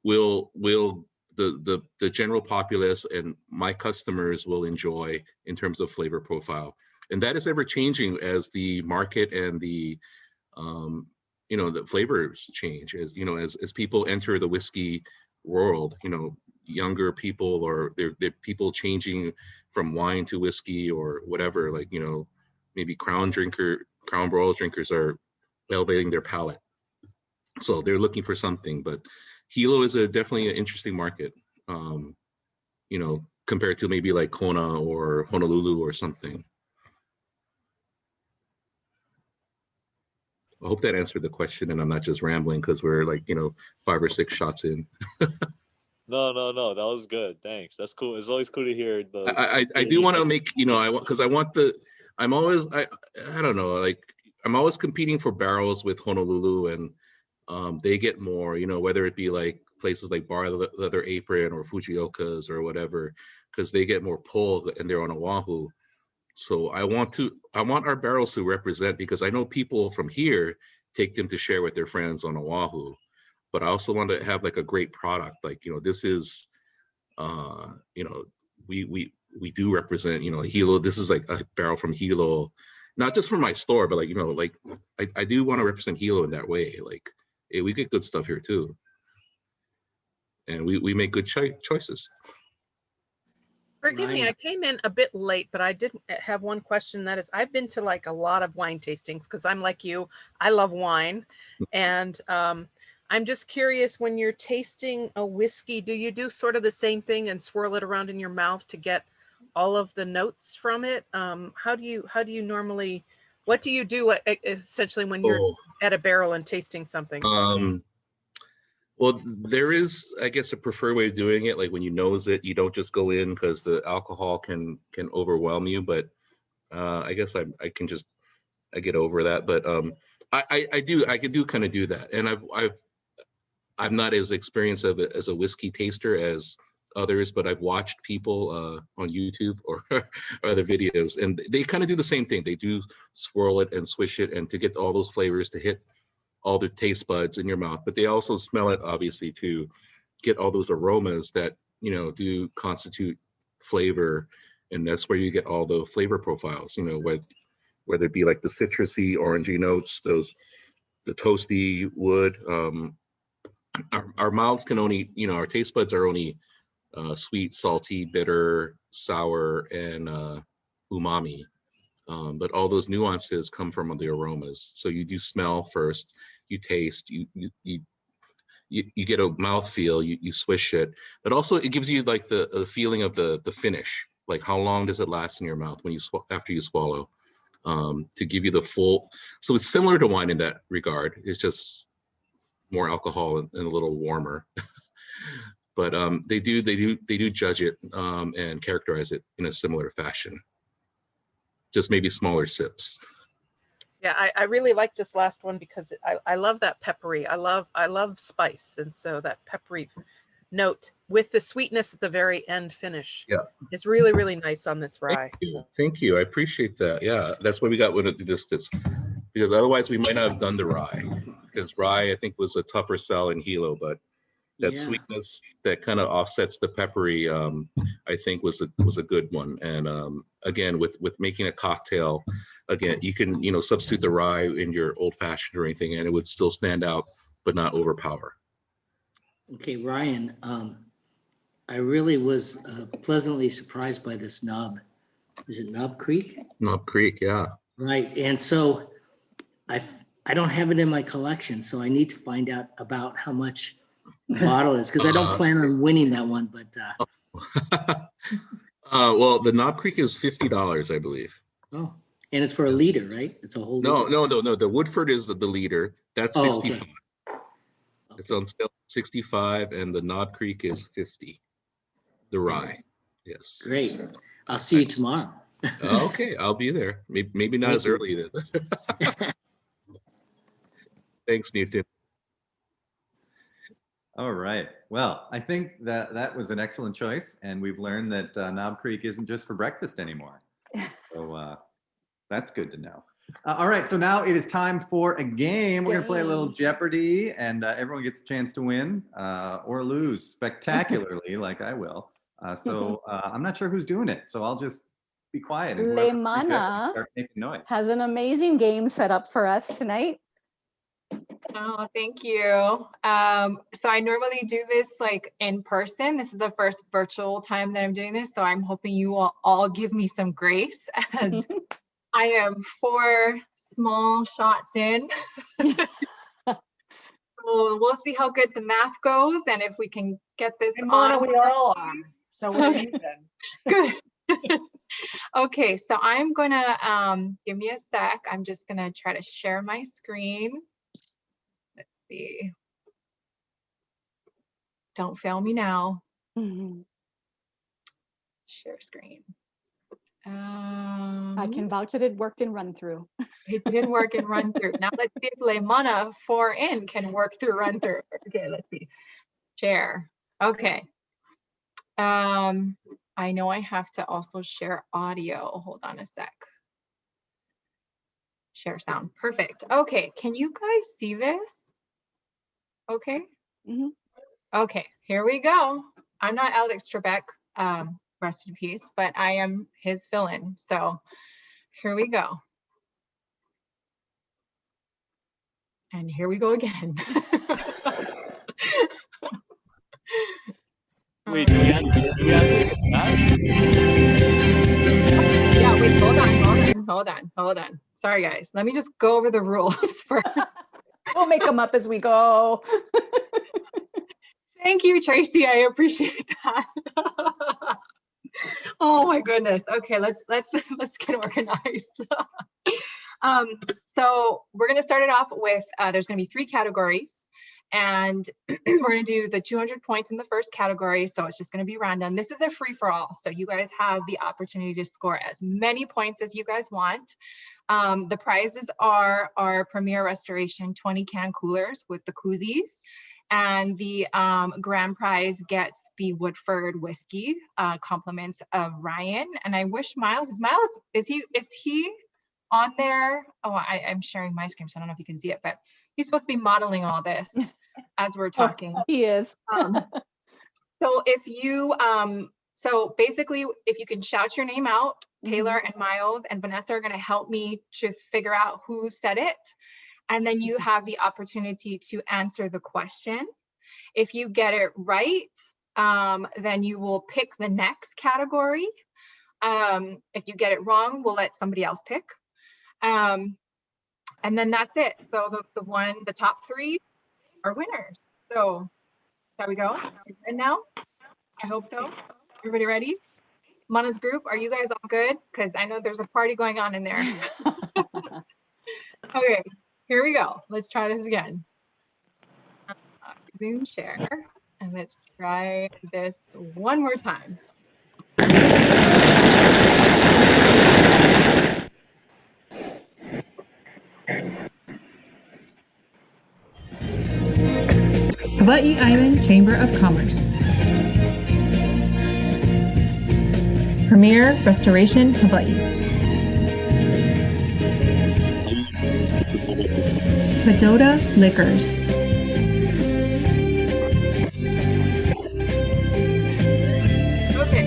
S10: will the general populace and my customers will enjoy in terms of flavor profile, and that is ever changing as the market and the the flavors change. As you know, as people enter the whiskey world, you know, younger people, or they're people changing from wine to whiskey or whatever, like, you know, maybe Crown Royal drinkers are elevating their palate. So they're looking for something, but Hilo is definitely an interesting market, you know, compared to maybe like Kona or Honolulu or something. I hope that answered the question and I'm not just rambling because we're like, you know, 5 or 6 shots in.
S23: No, that was good. Thanks. That's cool. It's always cool to hear the.
S10: I do want to make, you know, I'm always, I don't know, like I'm always competing for barrels with Honolulu, and they get more, you know, whether it be like places like Bar Leather Apron or Fujioka's or whatever, because they get more pull and they're on Oahu. So I want our barrels to represent, because I know people from here take them to share with their friends on Oahu, but I also want to have like a great product. Like, you know, this is, you know, we do represent, you know, Hilo. This is like a barrel from Hilo, not just from my store, but like, you know, like I do want to represent Hilo in that way. Like, hey, we get good stuff here too. And we make good choices.
S5: Forgive me, I came in a bit late, but I did have one question. That is, I've been to like a lot of wine tastings because I'm like you, I love wine. And I'm just curious, when you're tasting a whiskey, do you do sort of the same thing and swirl it around in your mouth to get all of the notes from it? How do you normally, what do you do essentially when you're at a barrel and tasting something?
S10: Well, there is, I guess, a preferred way of doing it. Like when you nose it, you don't just go in because the alcohol can overwhelm you. But I guess I get over that. But I could do kind of do that. And I'm not as experienced of it as a whiskey taster as others, but I've watched people on YouTube or other videos, and they kind of do the same thing. They do swirl it and swish it, and to get all those flavors to hit all the taste buds in your mouth, but they also smell it obviously to get all those aromas that, you know, do constitute flavor. And that's where you get all the flavor profiles, you know, whether it be like the citrusy, orangey notes, the toasty wood. Our mouths can only, you know, our taste buds are only sweet, salty, bitter, sour, and umami. But all those nuances come from the aromas. So you do smell first, you taste, you get a mouthfeel, you swish it, but also it gives you like the feeling of the finish. Like how long does it last in your mouth when after you swallow, to give you the full. So it's similar to wine in that regard. It's just more alcohol and a little warmer. But they do judge it and characterize it in a similar fashion. Just maybe smaller sips.
S5: Yeah, I really like this last one because I love that peppery. I love spice, and so that peppery note with the sweetness at the very end finish.
S10: Yeah,
S5: is really, really nice on this rye.
S10: Thank you. I appreciate that. Yeah, that's why we got this because otherwise we might not have done the rye, because rye I think was a tougher sell in Hilo, but that sweetness that kind of offsets the peppery, I think was a good one. And again, with making a cocktail, again, you can, you know, substitute the rye in your old fashioned or anything, and it would still stand out, but not overpower.
S6: Okay, Ryan, I really was pleasantly surprised by this knob. Is it Knob Creek?
S10: Knob Creek, yeah.
S6: Right, and so I don't have it in my collection, so I need to find out about how much the bottle is, because I don't plan on winning that one, but
S10: well, the Knob Creek is $50, I believe.
S6: Oh, and it's for a liter, right? It's a whole liter.
S10: No. The Woodford is the liter. That's 65. Okay. It's on sale 65, and the Knob Creek is 50. The rye, yes.
S6: Great. I'll see you tomorrow.
S10: Okay, I'll be there. Maybe not as early then. Thanks, Newton.
S2: All right. Well, I think that was an excellent choice, and we've learned that Knob Creek isn't just for breakfast anymore. So that's good to know. All right. So now it is time for a game. We're going to play a little Jeopardy, and everyone gets a chance to win or lose spectacularly, like I will. So I'm not sure who's doing it, so I'll just be quiet. And
S1: Lemana
S2: start making noise.
S1: has an amazing game set up for us tonight.
S13: Oh, thank you. So I normally do this like in person. This is the first virtual time that I'm doing this. So I'm hoping you will all give me some grace as I am 4 small shots in. So we'll see how good the math goes and if we can get this
S7: And Mona,
S13: on.
S7: we all are. So we're even.
S13: Good. Okay, so I'm gonna give me a sec. I'm just gonna try to share my screen. Let's see. Don't fail me now. Share screen.
S1: I can vouch that it worked in run through.
S13: It did work in run through. Now let's see if Lemana 4in can work through run through. Okay, let's see. Share. Okay. I know I have to also share audio. Hold on a sec. Share sound. Perfect. Okay, can you guys see this? Okay. Okay, here we go. I'm not Alex Trebek, rest in peace, but I am his fill-in. So here we go. And here we go again.
S23: Wait, do we have to get that?
S13: Yeah, wait, hold on. Sorry, guys. Let me just go over the rules first.
S1: We'll make them up as we go.
S13: Thank you, Tracy. I appreciate that. Oh my goodness. Okay, let's get organized. So we're gonna start it off with there's gonna be 3 categories, and we're gonna do the 200 points in the first category. So it's just gonna be random. This is a free for all, so you guys have the opportunity to score as many points as you guys want. The prizes are our Premier Restoration 20 can coolers with the koozies. And the grand prize gets the Woodford whiskey, compliments of Ryan. And I wish Miles, is he on there? Oh, I'm sharing my screen, so I don't know if you can see it, but he's supposed to be modeling all this as we're talking.
S1: Oh, he is.
S13: So if you, so basically, if you can shout your name out, Taylor and Miles and Vanessa are gonna help me to figure out who said it. And then you have the opportunity to answer the question. If you get it right, then you will pick the next category. If you get it wrong, we'll let somebody else pick. And then that's it. So the top 3 are winners. So shall we go? And now, I hope so. Everybody ready? Mana's group, are you guys all good? Because I know there's a party going on in there. Okay. Here we go. Let's try this again. Zoom share, and let's try this one more time.
S8: Hawaii Island Chamber of Commerce. Premier Restoration Hawaii. Kadota Liquors.
S13: Okay,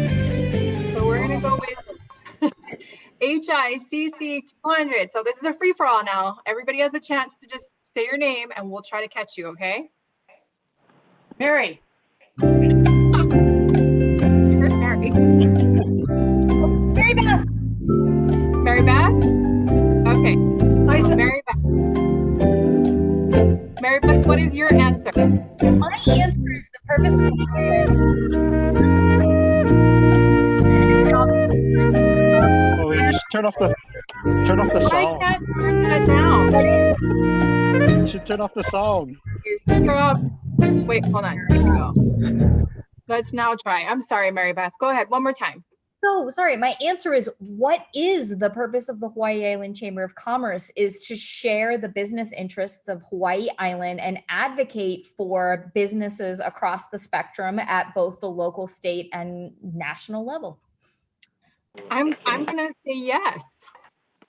S13: so we're gonna go with HICC 200. So this is a free-for-all now. Everybody has a chance to just say your name and we'll try to catch you, okay?
S7: Mary.
S13: Here's Mary.
S24: Mary Beth.
S13: Mary Beth? Okay.
S7: Liza.
S13: Mary Beth. Mary Beth, what is your answer?
S24: My answer is the purpose of the
S22: Oh, wait, just turn off the sound.
S13: I can't turn that down.
S22: You should turn off the sound.
S13: Turn off. Wait, hold on. Here we go. Let's now try. I'm sorry, Mary Beth. Go ahead. One more time.
S11: So sorry, my answer is, what is the purpose of the Hawaii Island Chamber of Commerce is to share the business interests of Hawaii Island and advocate for businesses across the spectrum at both the local, state, and national level.
S13: I'm gonna say yes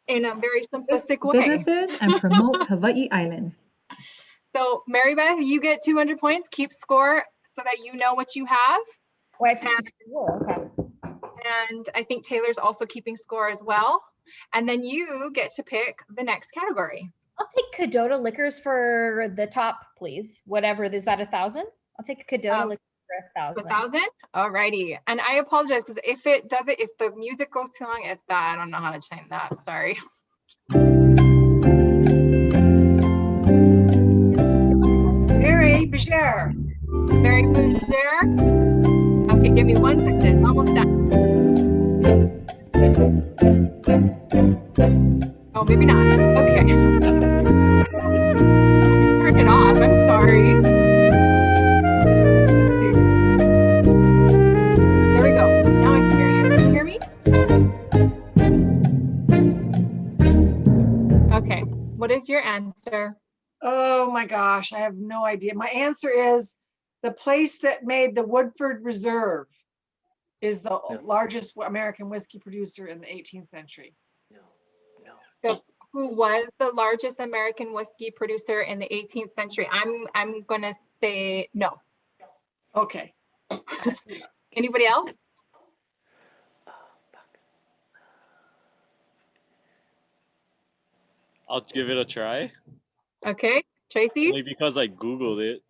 S13: in a very simplistic way.
S8: Businesses and promote Hawaii Island.
S13: So Mary Beth, you get 200 points. Keep score so that you know what you have.
S11: Oh, I have to keep score. Okay.
S13: And I think Taylor's also keeping score as well. And then you get to pick the next category.
S11: I'll take Kadota liquors for the top, please. Whatever, is that 1,000? I'll take a Kadota liquor for 1,000.
S13: 1,000? Alrighty. And I apologize because if the music goes too long, I don't know how to change that. Sorry.
S7: Mary Boucher.
S13: Mary Boucher. Okay, give me 1 second. It's almost done. Oh, maybe not. Okay. Turn it off. I'm sorry. There we go. Now I can hear you. Can you hear me? Okay. What is your answer?
S7: Oh my gosh, I have no idea. My answer is the place that made the Woodford Reserve is the largest American whiskey producer in the 18th century.
S13: Who was the largest American whiskey producer in the 18th century? I'm gonna say no.
S7: Okay.
S13: Anybody else?
S23: I'll give it a try.
S13: Okay, Tracy?
S23: Only because I Googled it.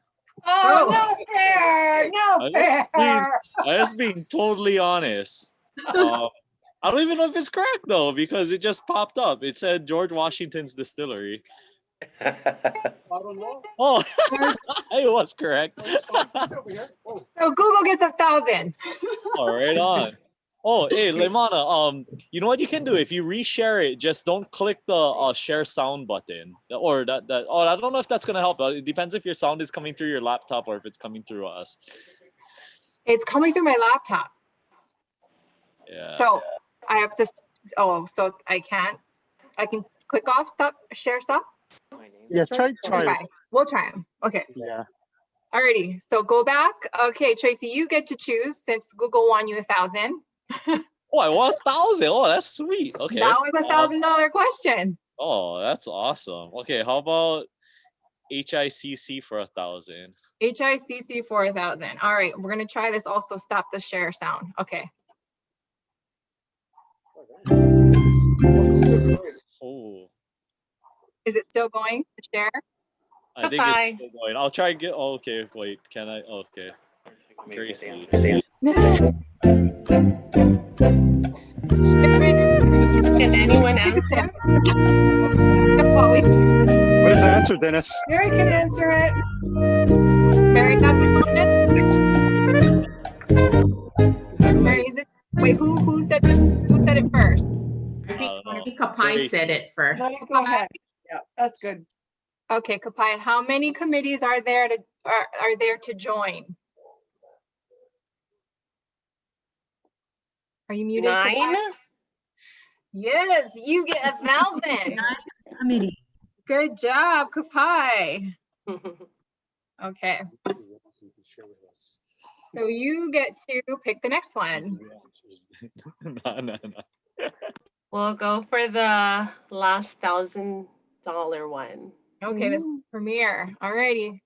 S7: Oh, no fair, no fair.
S23: I just being totally honest. I don't even know if it's correct though, because it just popped up. It said George Washington's Distillery. Oh, it was correct.
S13: So Google gets 1,000.
S23: Oh, right on. Oh, hey, Lemana, you know what you can do? If you reshare it, just don't click the share sound button. Or that. Oh, I don't know if that's going to help. It depends if your sound is coming through your laptop or if it's coming through us.
S13: It's coming through my laptop.
S23: Yeah.
S13: So I have to, so I can click off, share stop?
S22: Yeah, try it.
S13: We'll try them. Okay.
S22: Yeah.
S13: Alrighty, so go back. Okay, Tracy, you get to choose since Google won you 1,000.
S23: Oh, I won 1,000. Oh, that's sweet. Okay.
S13: That was $1,000 question.
S23: Oh, that's awesome. Okay, how about HICC for 1,000?
S13: HICC for 1,000. All right, we're gonna try this also. Stop the share sound. Okay.
S23: Oh.
S13: Is it still going to share?
S23: I think it's still going. I'll try and get. Oh, okay, wait. Can I? Okay. Tracy.
S4: Can anyone answer?
S22: What is the answer, Dennis?
S7: Mary can answer it.
S13: Mary got the comment. Mary, is it? Wait, who said it first?
S3: I think Kapai said it first.
S7: No, go ahead. Yeah, that's good.
S13: Okay, Kapai, how many committees are there to join? Are you muted?
S4: 9?
S13: Kapai? Yes, you get 1,000.
S8: Committee.
S13: Good job, Kapai. Okay. So you get to pick the next one.
S23: No.
S4: We'll go for the last $1,000 one.
S13: Okay, this premiere. Alrighty.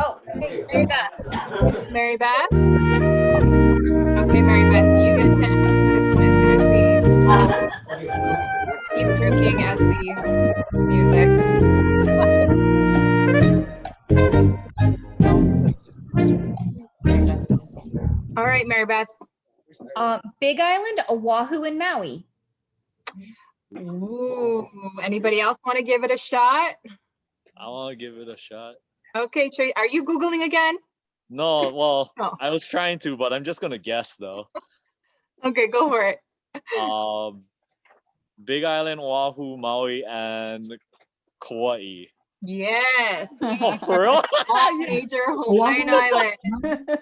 S13: Oh, hey, Mary Beth. Mary Beth? Okay, Mary Beth, you get to answer this one as soon as we keep drinking as we music. All right, Mary Beth.
S11: Big Island, Oahu, and Maui.
S13: Ooh, anybody else want to give it a shot?
S23: I want to give it a shot.
S13: Okay, Trey, are you Googling again?
S23: No, well,
S13: Oh.
S23: I was trying to, but I'm just gonna guess though.
S13: Okay, go for it.
S23: Big Island, Oahu, Maui, and Kauai.
S13: Yes.
S23: Oh, for real?
S13: All major Hawaiian Islands,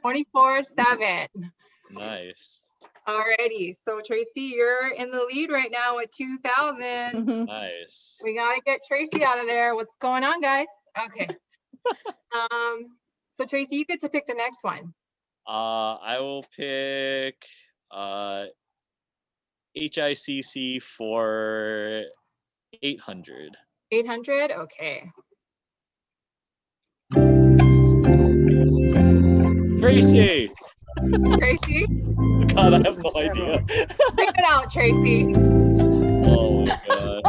S13: 24/7.
S23: Nice.
S13: Alrighty, so Tracy, you're in the lead right now with 2,000.
S23: Nice.
S13: We gotta get Tracy out of there. What's going on, guys? Okay. So Tracy, you get to pick the next one.
S23: I will pick HICC for 800.
S13: 800. Okay.
S23: Tracy.
S13: Tracy?
S23: God, I have no idea.
S13: Bring it out, Tracy.
S23: Oh my god.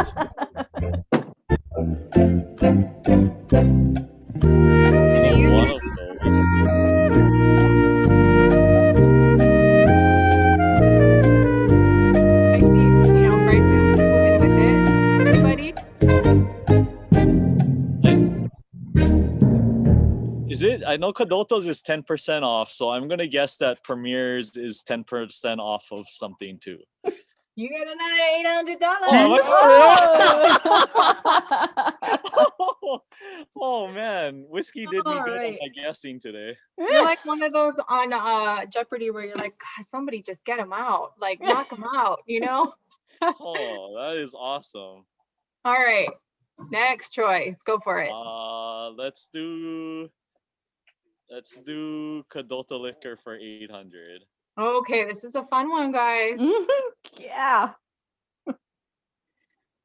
S23: One of
S13: I see, you know, Bryson's moving with it. Anybody?
S23: Is it? I know Kadota's is 10% off, so I'm gonna guess that Premier's is 10% off of something too.
S13: You get another $800.
S23: Oh man, whiskey did me good on
S13: Alright.
S23: my guessing today.
S13: You're like one of those on Jeopardy where you're like, God, somebody just get him out, like knock him out, you know?
S23: Oh, that is awesome.
S13: All right, next choice, go for it.
S23: Let's do Kadota liquor for 800.
S13: Okay, this is a fun one, guys.
S1: Yeah.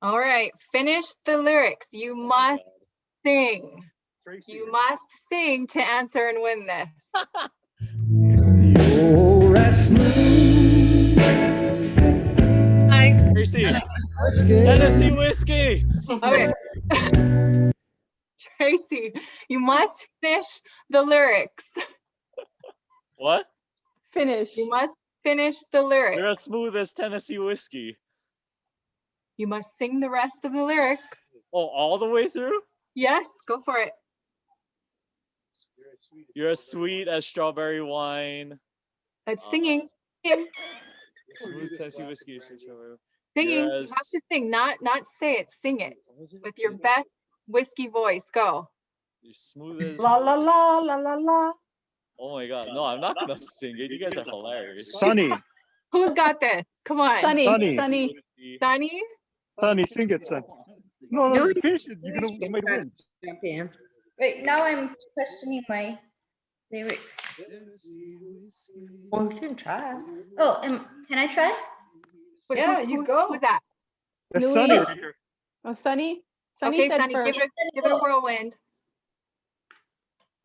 S13: All right, finish the lyrics. You must sing. You must sing to answer and win this. Hi.
S23: Tracy. Tennessee whiskey.
S13: Okay. Tracy, you must finish the lyrics.
S23: What?
S1: Finish.
S13: You must finish the lyrics.
S23: You're as smooth as Tennessee whiskey.
S13: You must sing the rest of the lyric.
S23: Oh, all the way through?
S13: Yes, go for it.
S23: You're as sweet as strawberry wine.
S13: That's singing. Sing.
S23: Smooth Tennessee whiskey. Strawberry.
S13: Singing.
S23: You're
S13: You
S23: as-
S13: have to sing, not say it. Sing it with your best whiskey voice. Go.
S23: You're smooth as.
S7: La la la la la la.
S23: Oh my god. No, I'm not gonna sing it. You guys are hilarious.
S22: Sunny.
S13: Who's got this? Come on.
S1: Sunny.
S22: Sunny.
S1: Sunny.
S13: Sunny?
S22: Sunny, sing it, son. No,
S24: No,
S22: finish it. You're gonna might win.
S24: Jump in. Wait, now I'm questioning my lyrics. Well, we can try. Oh, can I try?
S13: Wait,
S7: Yeah, you go.
S13: Who's that?
S22: That's
S1: Louis.
S22: Sunny right here.
S1: Oh, Sunny. Sunny
S13: Okay,
S1: said
S13: Sunny,
S1: first.
S13: give it a whirlwind.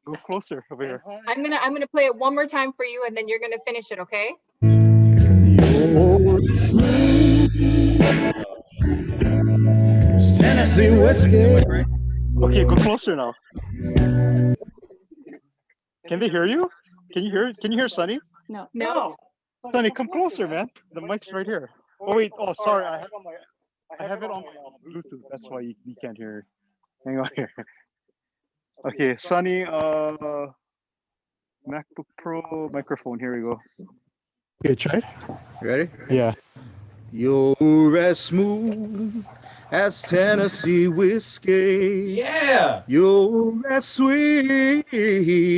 S22: Go closer over here.
S13: I'm gonna play it one more time for you, and then you're gonna finish it. Okay?
S21: Tennessee whiskey.
S22: Okay, go closer now. Can they hear you? Can you hear Sunny?
S1: No.
S13: No.
S22: Sunny, come closer, man. The mic's right here. Oh wait, oh sorry, I have it on my Bluetooth. That's why you can't hear. Hang on here. Okay, Sunny, MacBook Pro microphone. Here we go. Okay, try it.
S21: Ready?
S22: Yeah.
S21: You're as smooth as Tennessee whiskey.
S23: Yeah.
S21: You're as sweet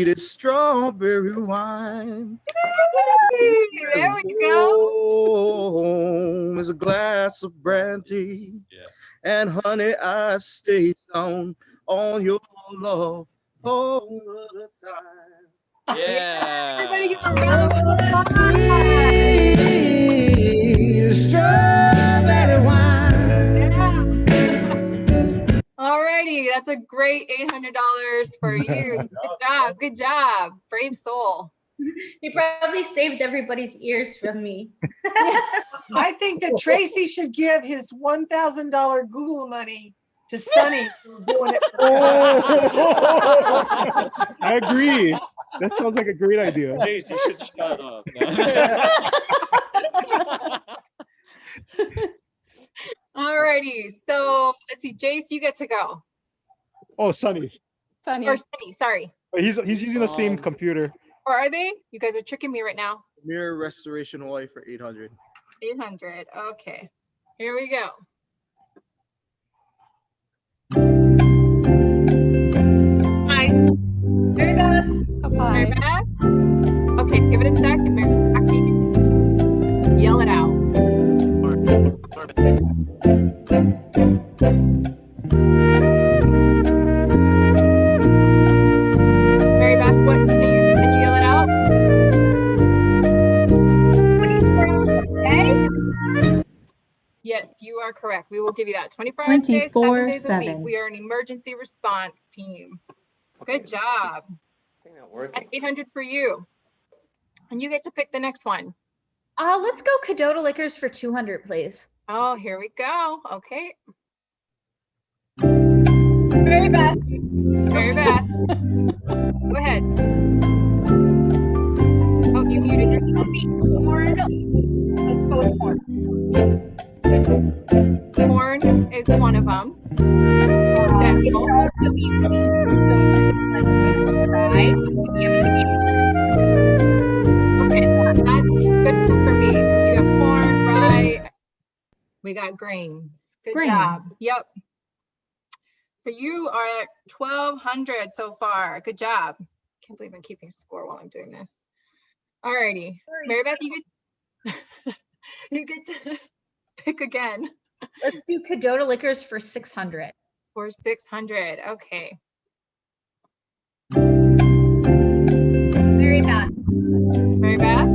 S21: as strawberry wine.
S13: There we go.
S21: Home is a glass of brandy.
S23: Yeah.
S21: And honey, I stay down on your love all the time.
S23: Yeah.
S13: Everybody give a round of applause.
S21: Strawberry wine.
S13: Alrighty, that's a great $800 for you. Good job, good job. Brave soul.
S24: You probably saved everybody's ears from me.
S7: I think that Tracy should give his $1,000 Google money to Sunny for doing it.
S22: I agree. That sounds like a great idea.
S23: Jace, you should shut up.
S13: Alrighty, so let's see, Jace, you get to go.
S22: Oh, Sunny.
S1: Sunny.
S13: Or Sunny, sorry.
S22: He's using the same computer.
S13: Or are they? You guys are tricking me right now.
S21: Mirror Restoration Hawaii for 800.
S13: 800, okay. Here we go. Hi. There it goes.
S1: Bye.
S13: Mary Beth? Okay, give it a sec. If Mary Beth, you can yell it out. Mary Beth, what can you yell it out? Yes, you are correct. We will give you that 24 hours a day, 7 days a week.
S8: 24/7.
S13: We are an emergency response team. Good job.
S19: I think that working.
S13: That's 800 for you. And you get to pick the next one.
S11: Let's go Kadota Liquors for 200, please.
S13: Oh, here we go. Okay.
S11: Very bad.
S13: Very bad. Go ahead. Oh, you muted yourself. Corn is one of them.
S11: It could also be wheat.
S13: Okay, that's good for me. You have corn, rye. We got grains. Good job.
S8: Grains.
S13: Yep. So you are at 1,200 so far. Good job. Can't believe I'm keeping score while I'm doing this. Alrighty. Mary Beth, you get to pick again.
S11: Let's do Kadota Liquors for 600.
S13: For 600. Okay.
S11: Very bad.
S13: Mary Beth?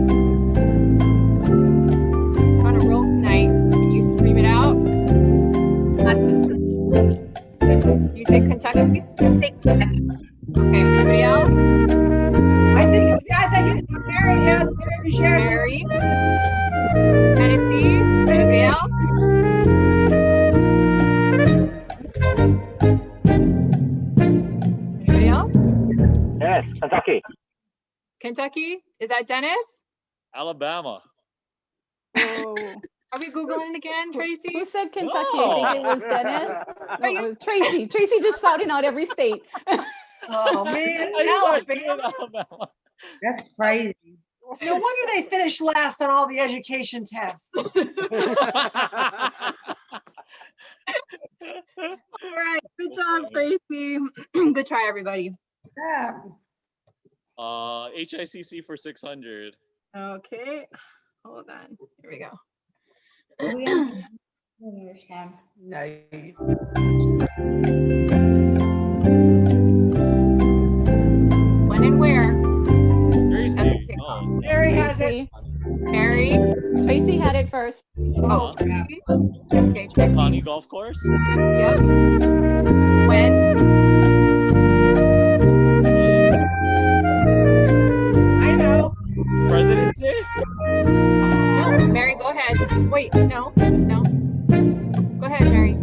S13: On a roll tonight. Can you scream it out? You say Kentucky? Okay, anybody else?
S7: I think it's Mary. Yes, Mary Boucher.
S13: Mary? Tennessee? Anybody else? Anybody else?
S19: Yes, Kentucky.
S13: Kentucky? Is that Dennis?
S23: Alabama.
S1: Oh.
S13: Are we Googling again, Tracy?
S1: Who said Kentucky? I think it was Dennis. No, it was Tracy. Tracy just shouting out every state.
S7: Oh man, Alabama.
S15: That's crazy.
S7: No wonder they finished last on all the education tests.
S13: All right, good job, Tracy. Good try, everybody.
S15: Yeah.
S23: HICC for 600.
S13: Okay, hold on. Here we go. When and where?
S23: Jersey. Oh,
S7: Mary has it.
S13: Mary.
S1: Tracy had it first.
S13: Oh, Tracy. Okay, Tracy.
S23: Connie Golf Course.
S13: Yep. When?
S7: I know.
S23: President's Day.
S13: No, Mary, go ahead. Wait, no. Go ahead, Mary.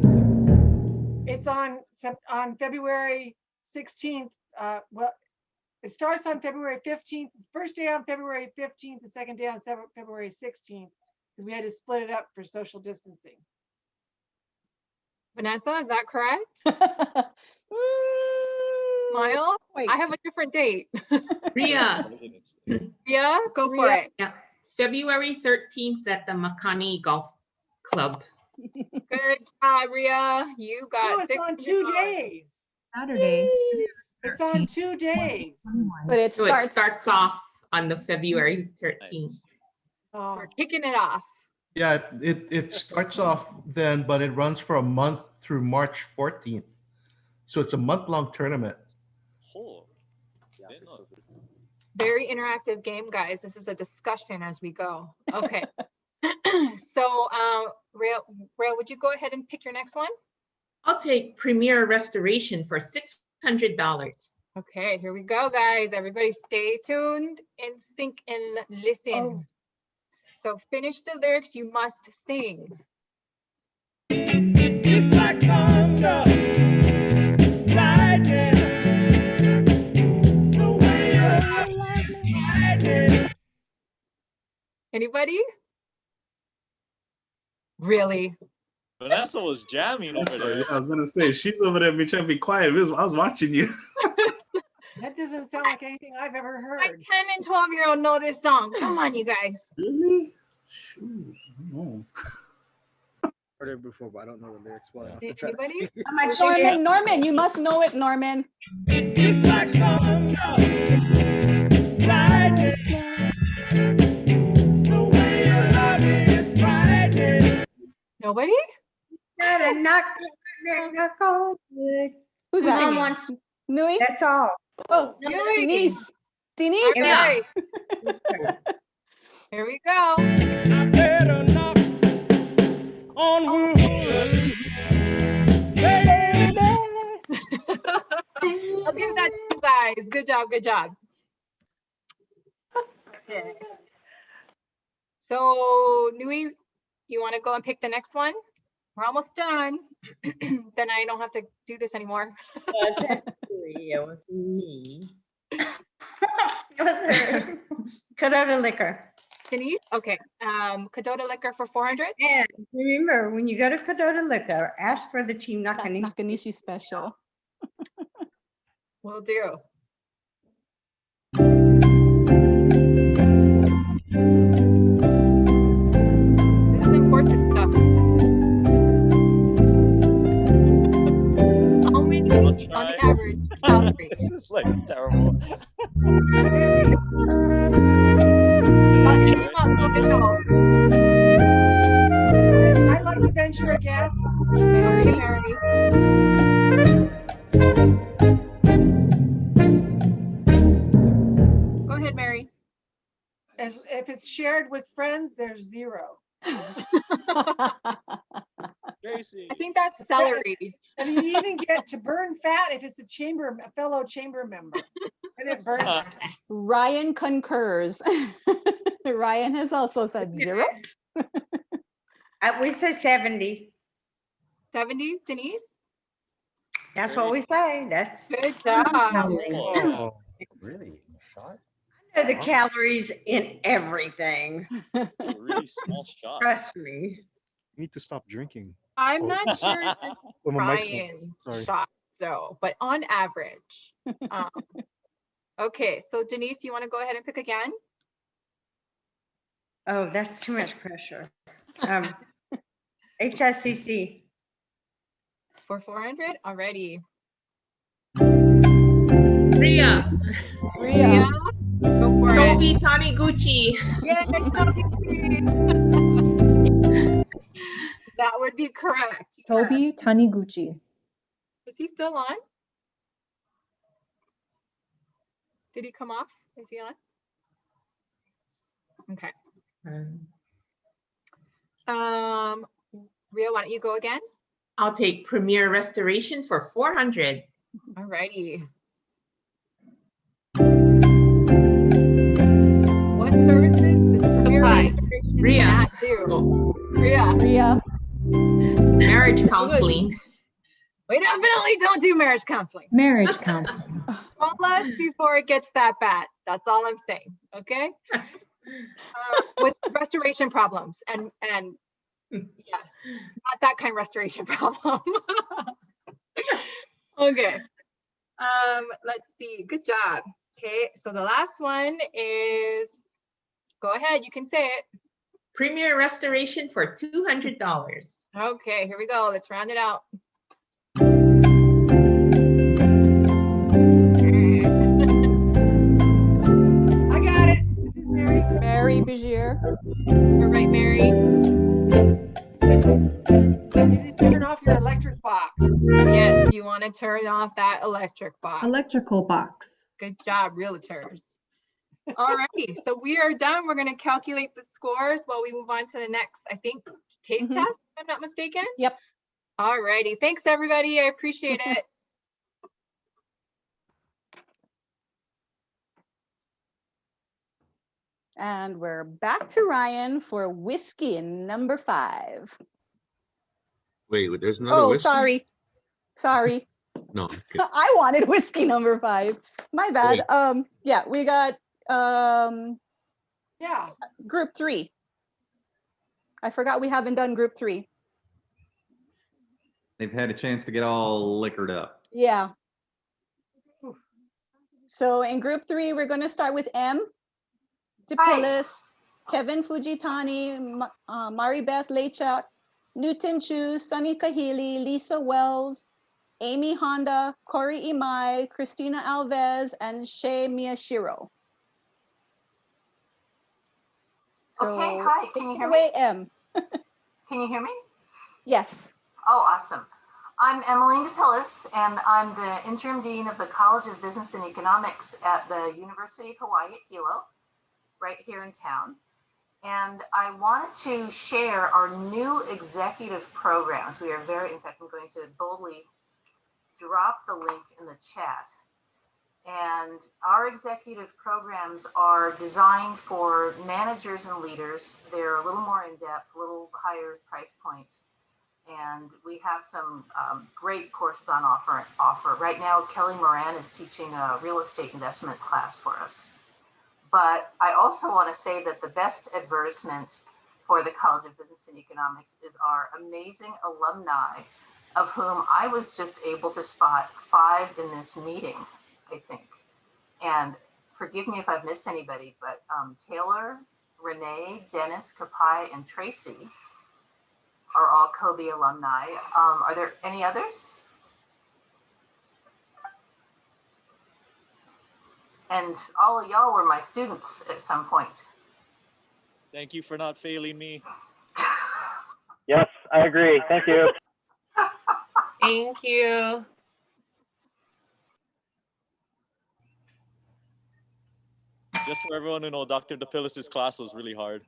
S7: It's on February 16th. Well, it starts on February 15th. The first day on February 15th, the second day on February 16th, because we had to split it up for social distancing.
S13: Vanessa, is that correct? Smile.
S1: Wait.
S13: I have a different date.
S12: Ria.
S13: Ria, go for it.
S12: Yeah. February 13th at the Makani Golf Club.
S13: Good job, Ria. You got
S7: No, it's on 2 days.
S8: Saturday.
S7: It's on 2 days.
S1: But it
S12: So it starts off on the February 13th.
S7: Oh.
S13: We're kicking it off.
S21: Yeah, it starts off then, but it runs for a month through March 14th. So it's a month-long tournament.
S23: Oh.
S13: Very interactive game, guys. This is a discussion as we go. Okay. So, Ria, would you go ahead and pick your next one?
S12: I'll take Premier Restoration for $600.
S13: Okay, here we go, guys. Everybody stay tuned and sync and listen.
S1: Oh.
S13: So finish the lyrics you must sing.
S14: It's like thunder, lightning, the way you lightning.
S13: Anybody? Really?
S23: Vanessa was jamming over there.
S9: Yeah, I was gonna say she's over there trying to be quiet. I was watching you.
S7: That doesn't sound like anything I've ever heard.
S13: My 10 and 12-year-old know this song. Come on, you guys.
S9: Really? Shoot, no.
S16: Heard it before, but I don't know the lyrics well enough to try to
S13: Anybody?
S16: sing.
S1: I'm like, Norman, you must know it, Norman.
S14: It's like thunder, lightning, the way you love me is frightening.
S13: Nobody?
S1: Who's that?
S15: Someone.
S1: Nui?
S15: That's all.
S1: Oh,
S13: Nui.
S1: Denise. Denise?
S15: Yeah.
S13: Here we go.
S14: I better knock on wood.
S13: I'll give that to you guys. Good job, good job. Okay. So Nui, you want to go and pick the next one? We're almost done. Then I don't have to do this anymore.
S15: It was me.
S24: It was her.
S15: Kadota Liquor.
S13: Denise? Okay. Kadota Liquor for 400.
S15: And remember, when you go to Kadota Liquor, ask for the Team Nakanishi.
S1: Nakanishi special.
S13: Will do. This is important stuff. How many on the average calories?
S23: This is like terrible.
S7: I'd like to venture a guess.
S13: Mary. Go ahead, Mary.
S7: As if it's shared with friends, there's 0.
S23: Tracy.
S13: I think that's celery.
S7: And you even get to burn fat if it's a fellow chamber member. And it burns.
S1: Ryan concurs. Ryan has also said 0.
S15: We say 70.
S13: 70, Denise?
S15: That's what we say. That's
S13: good job.
S15: Oh,
S5: really? Shot?
S15: the calories in everything.
S23: It's a really small shot.
S15: Trust me.
S16: You need to stop drinking.
S13: I'm not sure
S16: Oh, my mic's on.
S13: Ryan
S16: Sorry.
S13: shot though, but on average. Okay, so Denise, you want to go ahead and pick again?
S15: Oh, that's too much pressure. HSCC.
S13: For 400 already.
S12: Ria.
S13: Ria. Go for
S12: Toby
S13: it.
S12: Taniguchi.
S13: Yay, Toby. That would be correct.
S8: Toby Taniguchi.
S13: Is he still on? Did he come off? Is he on? Okay. Ria, why don't you go again?
S12: I'll take Premier Restoration for 400.
S13: All righty. What services does Premier Restoration
S12: Ria.
S13: not do? Ria.
S12: Marriage counseling.
S13: We definitely don't do marriage counseling.
S8: Marriage counseling.
S13: Call us before it gets that bad. That's all I'm saying. Okay. With restoration problems and yes, not that kind of restoration problem. Okay. Let's see. Good job. Okay. So the last one is, go ahead. You can say it.
S12: Premier Restoration for $200.
S13: Okay. Here we go. Let's round it out.
S7: I got it. This is Mary.
S1: Mary Bigier.
S13: All right, Mary.
S7: You need to turn off your electric box.
S13: Yes, you want to turn off that electric box.
S8: Electrical box.
S13: Good job, realtors. All righty, so we are done. We're going to calculate the scores while we move on to the next, I think, taste test, if I'm not mistaken.
S1: Yep.
S13: All righty. Thanks, everybody. I appreciate it.
S1: And we're back to Ryan for whiskey number 5.
S10: Wait, there's another
S1: Oh,
S10: whiskey?
S1: sorry.
S10: No. Okay.
S1: I wanted whiskey number 5. My bad.
S10: Wait.
S1: Yeah, we got
S7: Yeah.
S1: group 3. I forgot we haven't done group 3.
S2: They've had a chance to get all liquored up.
S1: Yeah. So in group 3, we're going to start with M. DePillis, Kevin Fujitani, Maribeth Lechak, Newton Chu, Sunny Kahili, Lisa Wells, Amy Honda, Corey Imai, Christina Alves, and Shea Miyashiro. So
S17: Okay, hi, can you hear me?
S1: away, M.
S17: Can you hear me?
S1: Yes.
S17: Oh, awesome. I'm Emmeline DePillis, and I'm the interim dean of the College of Business and Economics at the University of Hawaii at Hilo, right here in town. And I wanted to share our new executive programs. We are in fact, I'm going to boldly drop the link in the chat. And our executive programs are designed for managers and leaders. They're a little more in depth, a little higher price point. And we have some great courses on offer. Right now, Kelly Moran is teaching a real estate investment class for us. But I also want to say that the best advertisement for the College of Business and Economics is our amazing alumni, of whom I was just able to spot 5 in this meeting, I think. And forgive me if I've missed anybody, but Taylor, Renee, Dennis, Kapai, and Tracy are all Kobe alumni. Are there any others? And all of y'all were my students at some point.
S23: Thank you for not failing me.
S19: Yes, I agree. Thank you.
S4: Thank you.
S23: Just for everyone to know, Dr. DePillis' class was really hard.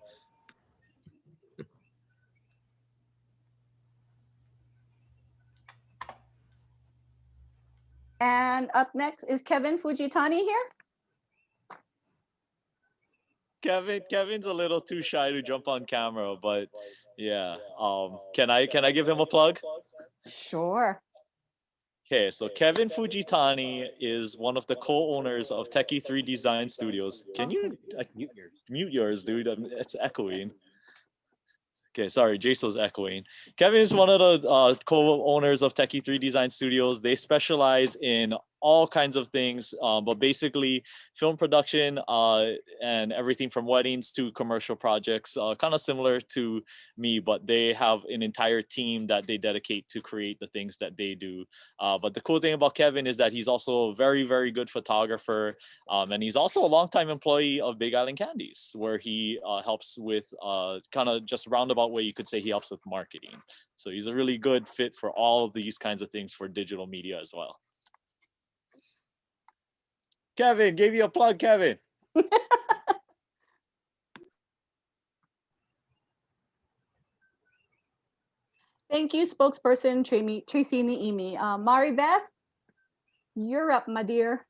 S1: And up next, is Kevin Fujitani here?
S23: Kevin's a little too shy to jump on camera, but yeah. Can I give him a plug?
S1: Sure.
S23: Okay, so Kevin Fujitani is one of the co-owners of Techie 3 Design Studios. Can you mute yours, dude? It's echoing. Okay, sorry, Jason's echoing. Kevin is one of the co-owners of Techie 3 Design Studios. They specialize in all kinds of things, but basically film production and everything from weddings to commercial projects, kind of similar to me, but they have an entire team that they dedicate to create the things that they do. But the cool thing about Kevin is that he's also a very, very good photographer, and he's also a longtime employee of Big Island Candies, where he helps with kind of just roundabout way you could say he helps with marketing. So he's a really good fit for all of these kinds of things for digital media as well. Kevin, gave you a plug, Kevin.
S1: Thank you, spokesperson Tracy Niimi. Maribeth, you're up, my dear.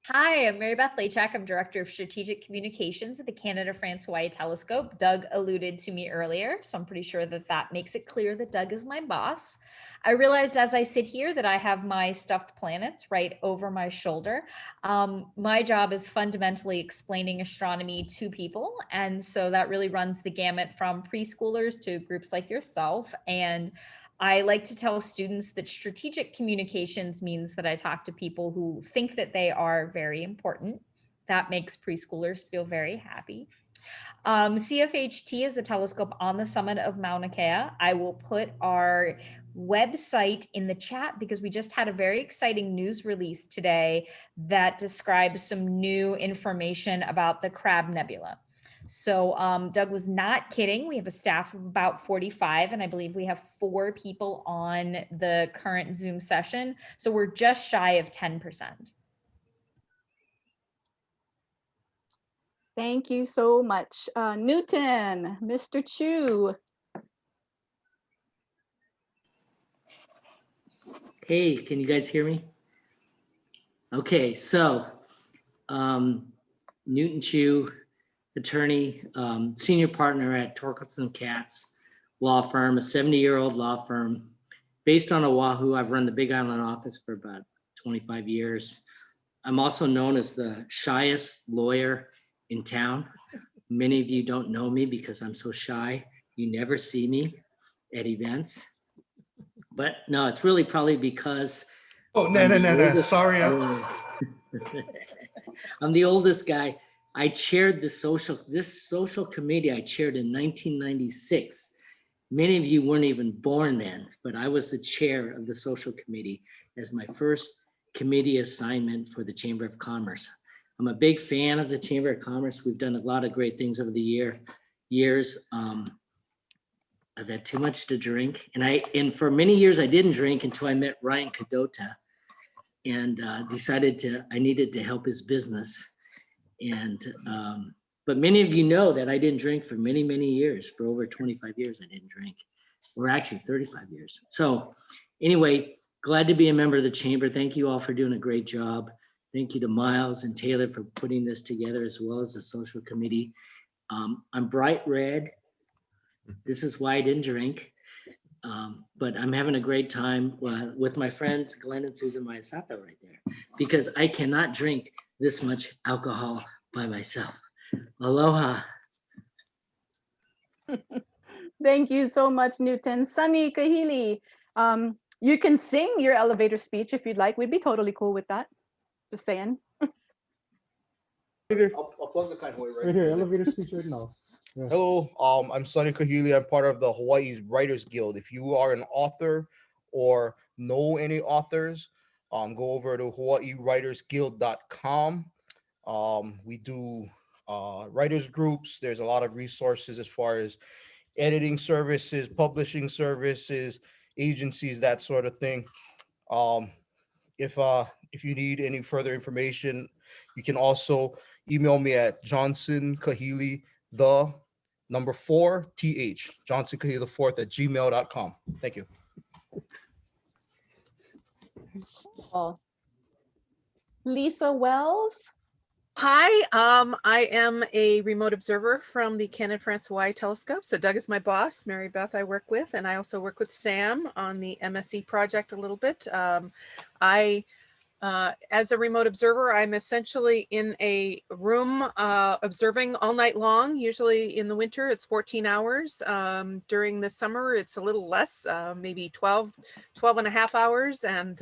S11: Hi, I'm Mary Beth Lachak. I'm Director of Strategic Communications at the Canada France Hawaii Telescope. Doug alluded to me earlier, so I'm pretty sure that makes it clear that Doug is my boss. I realized as I sit here that I have my stuffed planets right over my shoulder. My job is fundamentally explaining astronomy to people, and so that really runs the gamut from preschoolers to groups like yourself. And I like to tell students that strategic communications means that I talk to people who think that they are very important. That makes preschoolers feel very happy. CFHT is a telescope on the summit of Mauna Kea. I will put our website in the chat because we just had a very exciting news release today that describes some new information about the Crab Nebula. So Doug was not kidding. We have a staff of about 45, and I believe we have 4 people on the current Zoom session. So we're just shy of 10%.
S1: Thank you so much. Newton, Mr. Chu.
S3: Hey, can you guys hear me? Okay, so Newton Chu, attorney, senior partner at Torkelson Katz law firm, a 70-year-old law firm based on Oahu. I've run the Big Island office for about 25 years. I'm also known as the shyest lawyer in town. Many of you don't know me because I'm so shy. You never see me at events. But no, it's really probably because
S21: No. Sorry.
S3: I'm the oldest guy. I chaired this social committee I chaired in 1996. Many of you weren't even born then, but I was the chair of the social committee as my first committee assignment for the Chamber of Commerce. I'm a big fan of the Chamber of Commerce. We've done a lot of great things over the years. I've had too much to drink, and for many years I didn't drink until I met Ryan Kadota and decided I needed to help his business. And but many of you know that I didn't drink for many, many years. For over 25 years, I didn't drink, or actually 35 years. So anyway, glad to be a member of the chamber. Thank you all for doing a great job. Thank you to Miles and Taylor for putting this together, as well as the social committee. I'm bright red. This is why I didn't drink. But I'm having a great time with my friends, Glenn and Susan Mayasaka right there, because I cannot drink this much alcohol by myself. Aloha.
S1: Thank you so much, Newton. Sunny Kahili, you can sing your elevator speech if you'd like. We'd be totally cool with that. Just saying.
S16: I'll plug the kind
S6: Right here, elevator speech right now. Yeah.
S16: Hello, I'm Sonny Kahili. I'm part of the Hawaii's Writers Guild. If you are an author or know any authors, go over to hawaiiwritersguild.com. We do writers groups. There's a lot of resources as far as editing services, publishing services, agencies, that sort of thing. If you need any further information, you can also email me at johnsonkahili, the number 4th, Johnson Kahili the 4th @gmail.com. Thank you.
S1: Cool. Lisa Wells.
S18: Hi, I am a remote observer from the Canon France Hawaii telescope. So Doug is my boss, Mary Beth I work with, and I also work with Sam on the MSE project a little bit. As a remote observer, I'm essentially in a room observing all night long. Usually in the winter, it's 14 hours. During the summer, it's a little less, maybe 12 and a half hours. And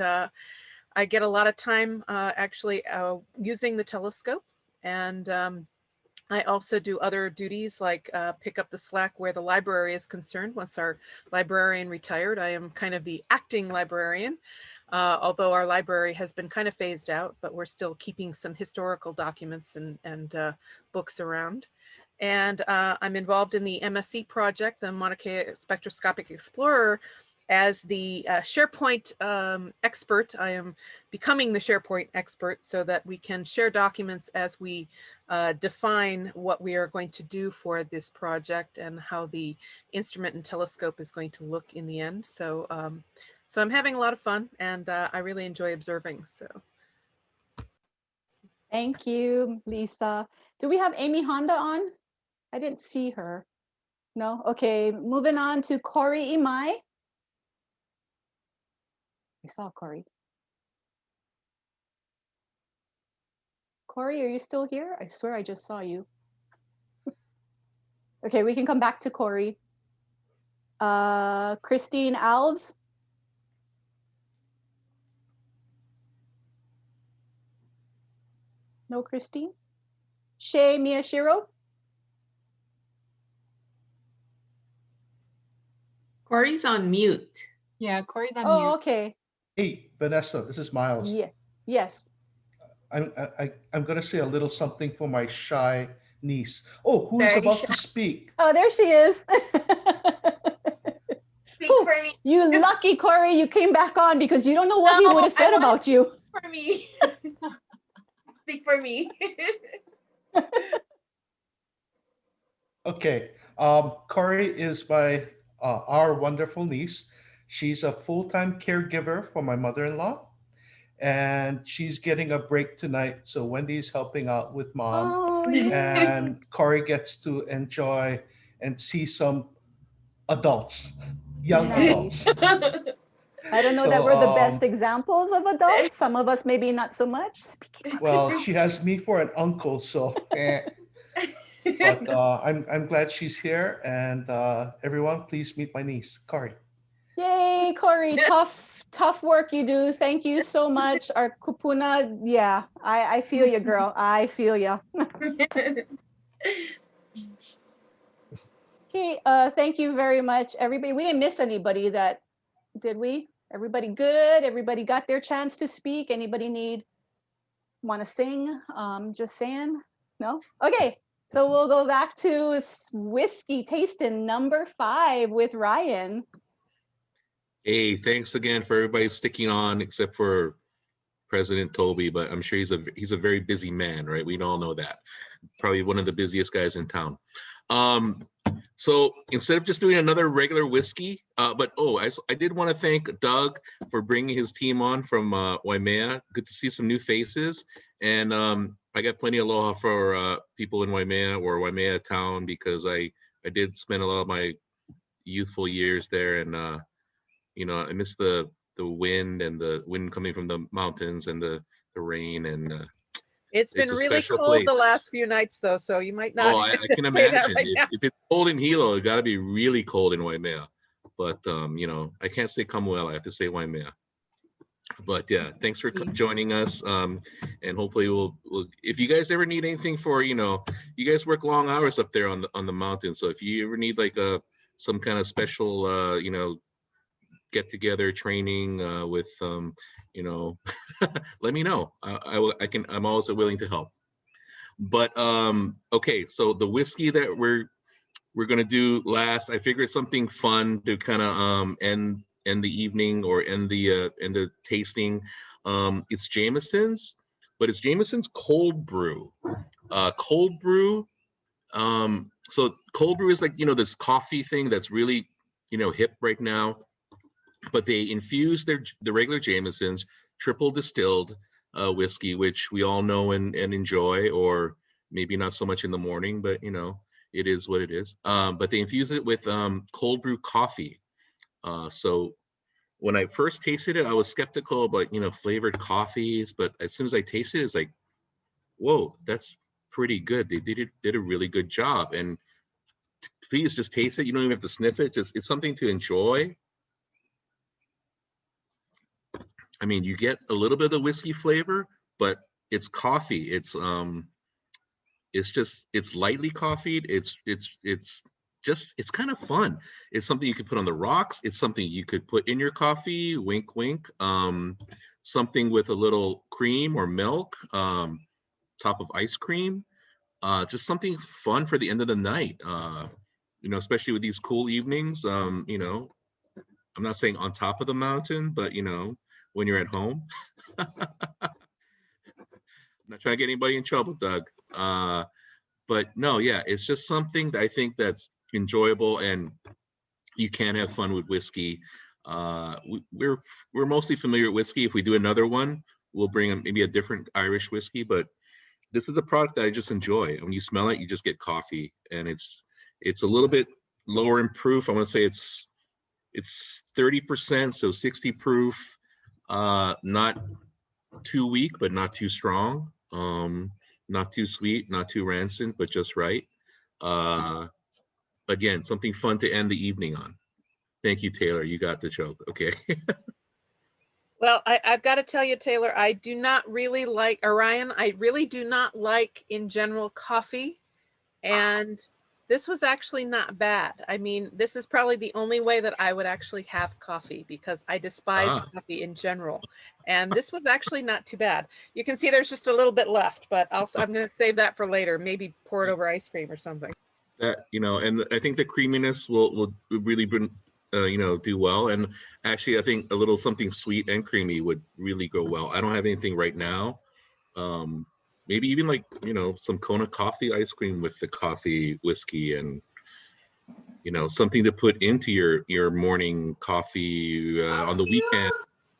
S18: I get a lot of time actually using the telescope. And I also do other duties like pick up the slack where the library is concerned. Once our librarian retired, I am kind of the acting librarian. Although our library has been kind of phased out, but we're still keeping some historical documents and books around. And I'm involved in the MSE project, the Mauna Kea Spectroscopic Explorer, as the SharePoint expert. I am becoming the SharePoint expert so that we can share documents as we define what we are going to do for this project and how the instrument and telescope is going to look in the end. So so I'm having a lot of fun, and I really enjoy observing. So,
S1: Thank you, Lisa. Do we have Amy Honda on? I didn't see her. No? Okay, moving on to Corey Imai. I saw Corey. Corey, are you still here? I swear I just saw you. Okay, we can come back to Corey. Christine Alves. No, Christine. Shay Miyashiro.
S12: Corey's on mute.
S13: Yeah, Corey's on
S1: Oh,
S13: mute.
S1: okay.
S21: Hey, Vanessa, this is Miles.
S1: Yeah. Yes.
S21: I'm gonna say a little something for my shy niece. Oh, who is
S12: Very
S21: about
S12: shy.
S21: to speak?
S1: Oh, there she is.
S12: Speak for me.
S1: You lucky Corey, you came back on because you don't know what he would have said about you.
S12: For me. Speak for me.
S21: Okay. Corey is our wonderful niece. She's a full-time caregiver for my mother-in-law, and she's getting a break tonight. So Wendy's helping out with mom,
S1: Oh,
S21: and Corey gets to enjoy and see some adults, young
S1: Nice.
S21: adults.
S1: I don't know that
S21: So,
S1: we're the best examples of adults. Some of us maybe not so much. Speaking of
S21: Well,
S1: ourselves.
S21: she has me for an uncle, so. But I'm glad she's here, and everyone, please meet my niece, Corey.
S1: Yay, Corey, tough work you do. Thank you so much. Our kupuna, yeah, I feel you, girl. I feel you. Okay, thank you very much, everybody. We didn't miss anybody did we? Everybody good? Everybody got their chance to speak? Anybody want to sing? Just saying, no? Okay, so we'll go back to whiskey tasting number 5 with Ryan.
S10: Hey, thanks again for everybody sticking on, except for President Toby, but I'm sure he's a very busy man, right? We all know that. Probably one of the busiest guys in town. So instead of just doing another regular whiskey, But oh, I did want to thank Doug for bringing his team on from Waimea. Good to see some new faces. And I got plenty of aloha for people in Waimea or Waimea town, because I did spend a lot of my youthful years there. And, you know, I miss the wind and the wind coming from the mountains and the rain. And
S18: It's been
S10: a
S18: really
S10: special
S18: cold the
S10: place.
S18: last few nights though, so you might
S10: Oh,
S18: not
S10: I can
S18: say that
S10: imagine.
S18: right now.
S10: If it's cold in Hilo, it got to be really cold in Waimea. But, you know, I can't say Kamuela, I have to say Waimea. But yeah, thanks for joining us. And hopefully we'll, if you guys ever need anything for, you know, you guys work long hours up there on the mountain. So if you ever need like some kind of special, you know, get together training with, you know, let me know. I'm always willing to help. But okay, so the whiskey that we're gonna do last, I figured something fun to kind of end the evening or end the tasting. It's Jameson's, but it's Jameson's cold brew. Cold brew. So cold brew is like, you know, this coffee thing that's really, you know, hip right now. But they infuse the regular Jameson's triple distilled whiskey, which we all know and enjoy, or maybe not so much in the morning, but you know, it is what it is. But they infuse it with cold brew coffee. So when I first tasted it, I was skeptical about, you know, flavored coffees, but as soon as I tasted it, it's like, whoa, that's pretty good. They did a really good job. And please just taste it. You don't even have to sniff it. Just, it's something to enjoy. I mean, you get a little bit of the whiskey flavor, but it's coffee. It's lightly coffeed. It's kind of fun. It's something you could put on the rocks. It's something you could put in your coffee, wink, wink. Something with a little cream or milk, top of ice cream. Just something fun for the end of the night. You know, especially with these cool evenings. You know, I'm not saying on top of the mountain, but you know, when you're at home. I'm not trying to get anybody in trouble, Doug. But no, yeah, it's just something that I think that's enjoyable, and you can have fun with whiskey. We're mostly familiar with whiskey. If we do another one, we'll bring maybe a different Irish whiskey, but this is a product that I just enjoy. When you smell it, you just get coffee, and it's a little bit lower in proof. I want to say it's 30%, so 60 proof. Not too weak, but not too strong. Not too sweet, not too rancid, but just right. Again, something fun to end the evening on. Thank you, Taylor. You got the joke. Okay.
S18: Well, I've got to tell you, Taylor, I do not really like, Orion, I really do not like in general coffee. And this was actually not bad. I mean, this is probably the only way that I would actually have coffee, because I despise coffee in general. And this was actually not too bad. You can see there's just a little bit left, but I'm going to save that for later. Maybe pour it over ice cream or something.
S10: That, you know, and I think the creaminess will really bring, you know, do well. And actually, I think a little something sweet and creamy would really go well. I don't have anything right now. Maybe even like, you know, some Kona coffee ice cream with the coffee whiskey, and you know, something to put into your morning coffee on the weekend.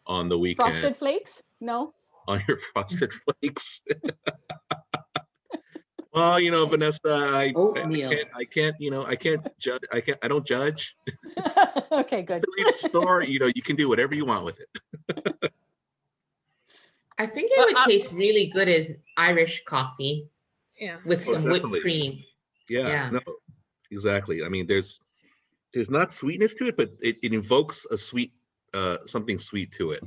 S10: On the weekend.
S1: Frosted Flakes? No.
S10: On your Frosted Flakes. Well, you know, Vanessa, I can't, you know, I can't judge. I don't judge.
S1: Okay, good.
S10: To leave the store, you know, you can do whatever you want with it.
S12: I think it would taste really good as Irish coffee.
S18: Yeah.
S12: With some whipped
S10: Definitely.
S12: cream.
S10: Yeah. No, exactly. I mean, there's not sweetness to it, but it invokes a sweet, something sweet to it.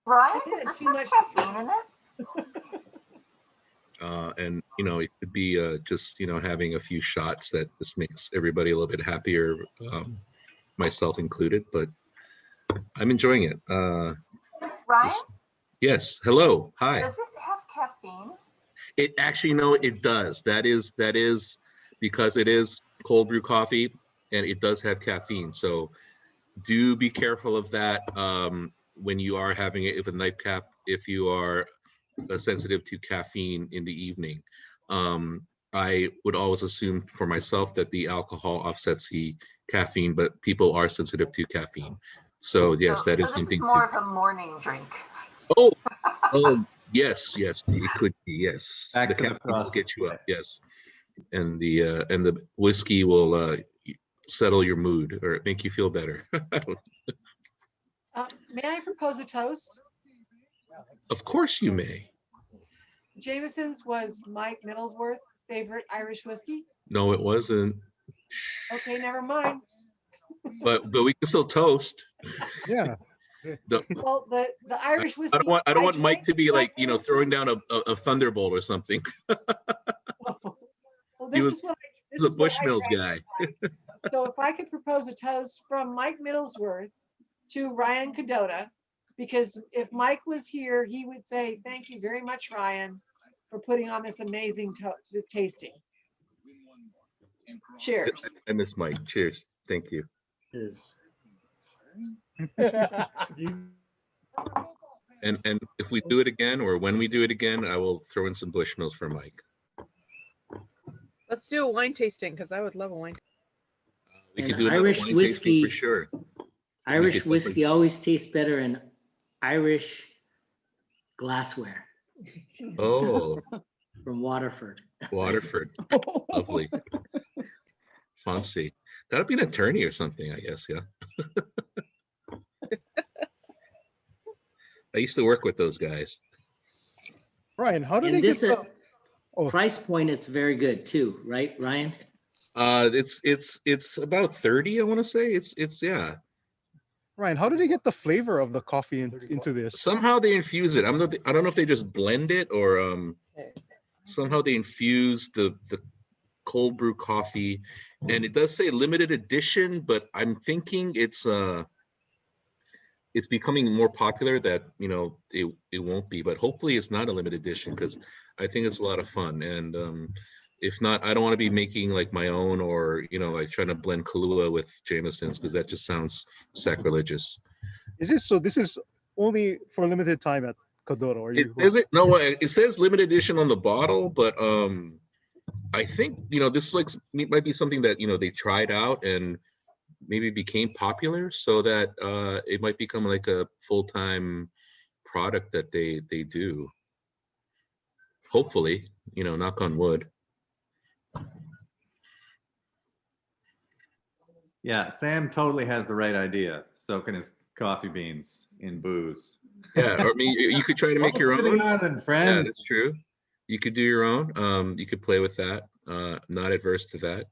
S17: Ryan, does this have caffeine in it?
S10: And you know, it could be just, you know, having a few shots that just makes everybody a little bit happier, myself included. But I'm enjoying it.
S17: Ryan?
S10: Yes. Hello. Hi.
S17: Does it have caffeine?
S10: It actually, no, it does. That is because it is cold brew coffee, and it does have caffeine. So do be careful of that when you are having it with a nightcap, if you are sensitive to caffeine in the evening. I would always assume for myself that the alcohol offsets the caffeine, but people are sensitive to caffeine. So yes, that
S17: So
S10: is
S17: this
S10: something
S17: is more
S10: to.
S17: of a morning drink.
S10: Oh, oh, yes, it could be, yes.
S2: Back to the
S10: caffeine will
S2: frosted
S10: get you up, yes. And the whiskey will settle your mood or make you feel better.
S7: May I propose a toast?
S10: Of course you may.
S7: Jameson's was Mike Middlesworth's favorite Irish whiskey.
S10: No, it wasn't.
S7: Okay, never mind.
S10: But we can still toast.
S6: Yeah.
S7: Well, the Irish whiskey.
S10: I don't want Mike
S7: drank
S10: to be
S7: Mike
S10: like, throwing down a thunderbolt or something.
S7: Well,
S10: He
S7: this
S10: was
S7: is what
S10: he's a Bushmills guy.
S7: So if I could propose a toast from Mike Middlesworth to Ryan Kadota, because if Mike was here, he would say, thank you very much, Ryan, for putting on this amazing tasting. Cheers.
S10: I miss Mike. Cheers. Thank you.
S6: Cheers.
S10: And if we do it again, or when we do it again, I will throw in some Bushmills for Mike.
S18: Let's do a wine tasting because I would love a wine.
S10: We
S3: And
S10: could do another
S3: Irish
S10: wine tasting
S3: whiskey-
S10: for sure.
S3: Irish
S10: Make it
S3: whiskey always tastes better in Irish glassware.
S10: Oh,
S3: From Waterford.
S10: Waterford. Lovely. Fancy. Gotta be an attorney or something, I guess, yeah. I used to work with those guys.
S6: Ryan, how did
S3: And
S6: they
S3: this
S6: get the
S3: price point, it's very good too, right, Ryan?
S10: It's about 30, I want to say. It's yeah.
S6: Ryan, how did they get the flavor of the coffee into this?
S10: Somehow they infuse it. I don't know if they just blend it or somehow they infuse the cold brew coffee, and it does say limited edition, but I'm thinking it's becoming more popular that it won't be, but hopefully it's not a limited edition because I think it's a lot of fun. And if not, I don't want to be making like my own or like trying to blend Kahlua with Jameson's because that just sounds sacrilegious.
S6: This is only for a limited time at Kadota, or
S10: Is it? No, it says limited edition on the bottle, but I think this might be something that they tried out and maybe became popular, so that it might become like a full-time product that they do. Hopefully, knock on wood.
S2: Yeah, Sam totally has the right idea, soaking his coffee beans in booze.
S10: Yeah, or I mean, you could try to make your
S2: Welcome
S10: own.
S2: to the island, friend.
S10: Yeah, that's true. You could do your own. You could play with that. Not adverse to that.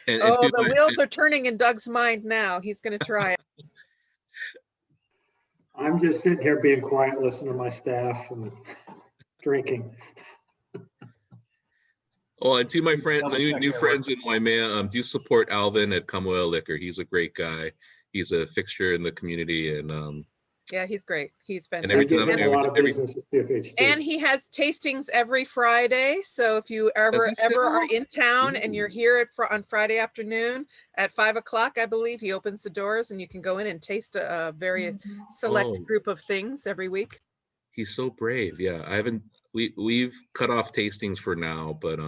S10: And
S18: The wheels are turning in Doug's mind now. He's going to try it.
S9: I'm just sitting here being quiet, listening to my staff and drinking.
S10: Oh, and to my friend, my new friends in Waimea, do support Alvin at Kamoa Liquor. He's a great guy. He's a fixture in the community, and
S18: Yeah, he's great. He's
S10: and every
S18: fantastic.
S10: time,
S9: A lot of business at CFH.
S18: And he has tastings every Friday. So if you ever
S10: he still?
S18: are in town and you're here on Friday afternoon at 5 o'clock, I believe he opens the doors and you can go in and taste a very select
S10: Oh.
S18: group of things every week.
S10: he's so brave. Yeah, I haven't. We've cut off tastings for now, but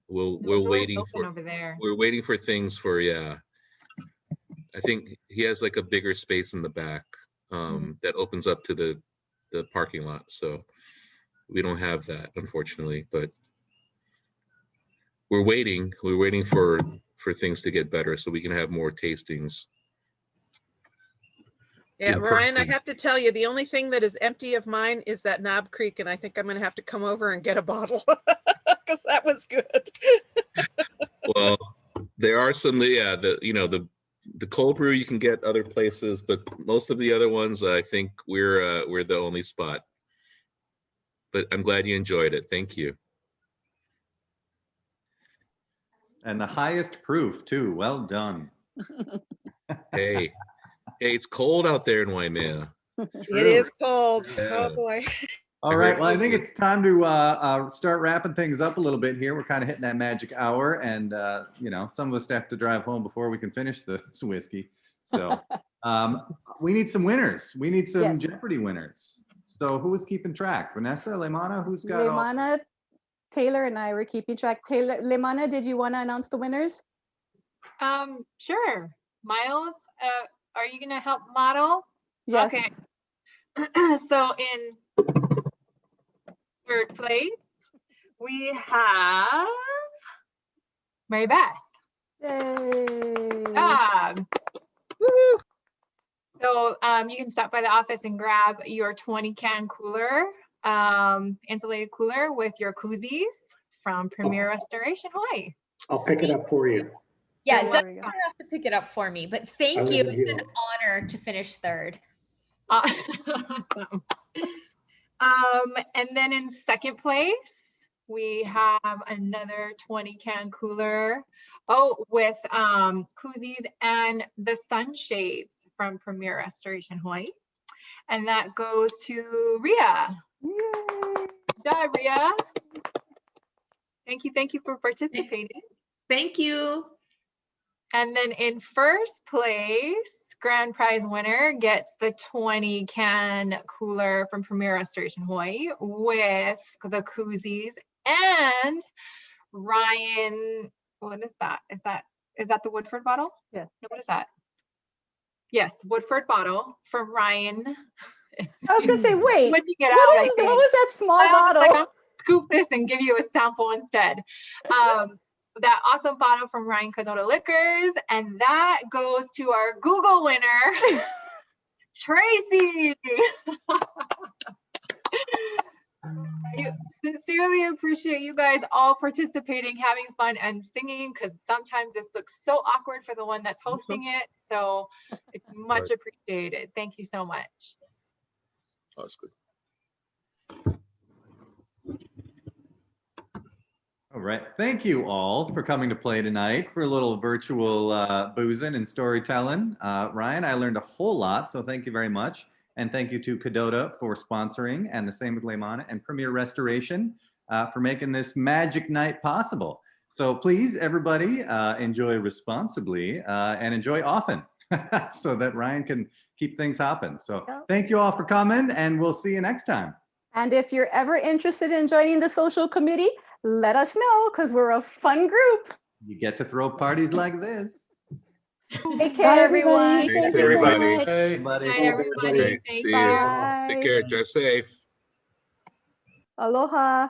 S10: we're waiting for
S13: over there.
S10: we're waiting for things for I think he has like a bigger space in the back that opens up to the parking lot. So we don't have that, unfortunately, but we're waiting. We're waiting for things to get better so we can have more tastings.
S18: Yeah,
S10: in
S18: Ryan, I
S10: person.
S18: have to tell you, the only thing that is empty of mine is that Knob Creek, and I think I'm going to have to come over and get a bottle because that was good.
S10: Well, there are some, the cold brew you can get other places, but most of the other ones, I think we're the only spot. But I'm glad you enjoyed it. Thank you.
S2: And the highest proof too. Well done.
S10: Hey, it's cold out there in Waimea.
S18: It is cold.
S10: Yeah.
S18: Oh boy.
S2: All right. Well, I think it's time to start wrapping things up a little bit here. We're kind of hitting that magic hour, and some of us have to drive home before we can finish this whiskey. So we need some winners. We need some Jeopardy winners. So who is keeping track? Vanessa, Lemana, who's got all?
S1: Lemana Taylor and I were keeping track. Taylor, Lemana, did you want to announce the winners?
S13: Sure. Miles, are you gonna help model?
S1: Yes.
S13: Okay. So in third place, we have Mary Beth.
S1: Yay.
S13: Woo! So you can stop by the office and grab your 20-can cooler, insulated cooler with your koozies from Premier Restoration Hawaii.
S9: I'll pick it up for you.
S11: Yeah,
S1: Don't
S11: doesn't
S1: worry.
S11: have to pick it up for me, but
S9: I
S11: thank you.
S9: live in
S11: It's an
S9: Hilo.
S11: honor to finish third.
S13: Awesome. And then in second place, we have another 20-can cooler. Oh, with koozies and the sunshades from Premier Restoration Hawaii. And that goes to Ria.
S1: Yay.
S13: Yeah, Ria. Thank you for participating.
S12: Thank you.
S13: And then in first place, grand prize winner gets the 20-can cooler from Premier Restoration Hawaii with the koozies. And Ryan, what is that? Is that the Woodford bottle?
S1: Yeah.
S13: No, what is that? Yes, Woodford bottle from Ryan.
S1: I was gonna say, wait,
S13: When you get
S1: what
S13: out, I
S1: what
S13: think.
S1: was that small
S13: I was
S1: bottle?
S13: like, I'll scoop this and give you a sample instead. That awesome bottle from Ryan Kadota Liquors, and that goes to our Google winner, Tracy. I sincerely appreciate you guys all participating, having fun, and singing, because sometimes this looks so awkward for the one that's hosting it. So it's much appreciated. Thank you so much.
S10: Oh, that's good.
S2: All right. Thank you all for coming to play tonight for a little virtual boozing and storytelling. Ryan, I learned a whole lot, so thank you very much. And thank you to Kadota for sponsoring, and the same with Leimana and Premier Restoration for making this magic night possible. So please, everybody, enjoy responsibly and enjoy often so that Ryan can keep things hopping. So thank you all for coming, and we'll see you next time.
S1: And if you're ever interested in joining the social committee, let us know, because we're a fun group.
S2: You get to throw parties like this.
S1: Take care, everyone.
S10: Thanks,
S1: Thank you so
S10: everybody.
S1: much.
S13: Good night, everybody.
S10: Great.
S13: Thank
S10: See
S13: you.
S10: you.
S1: Bye.
S10: Take care. Drive safe.
S1: Aloha.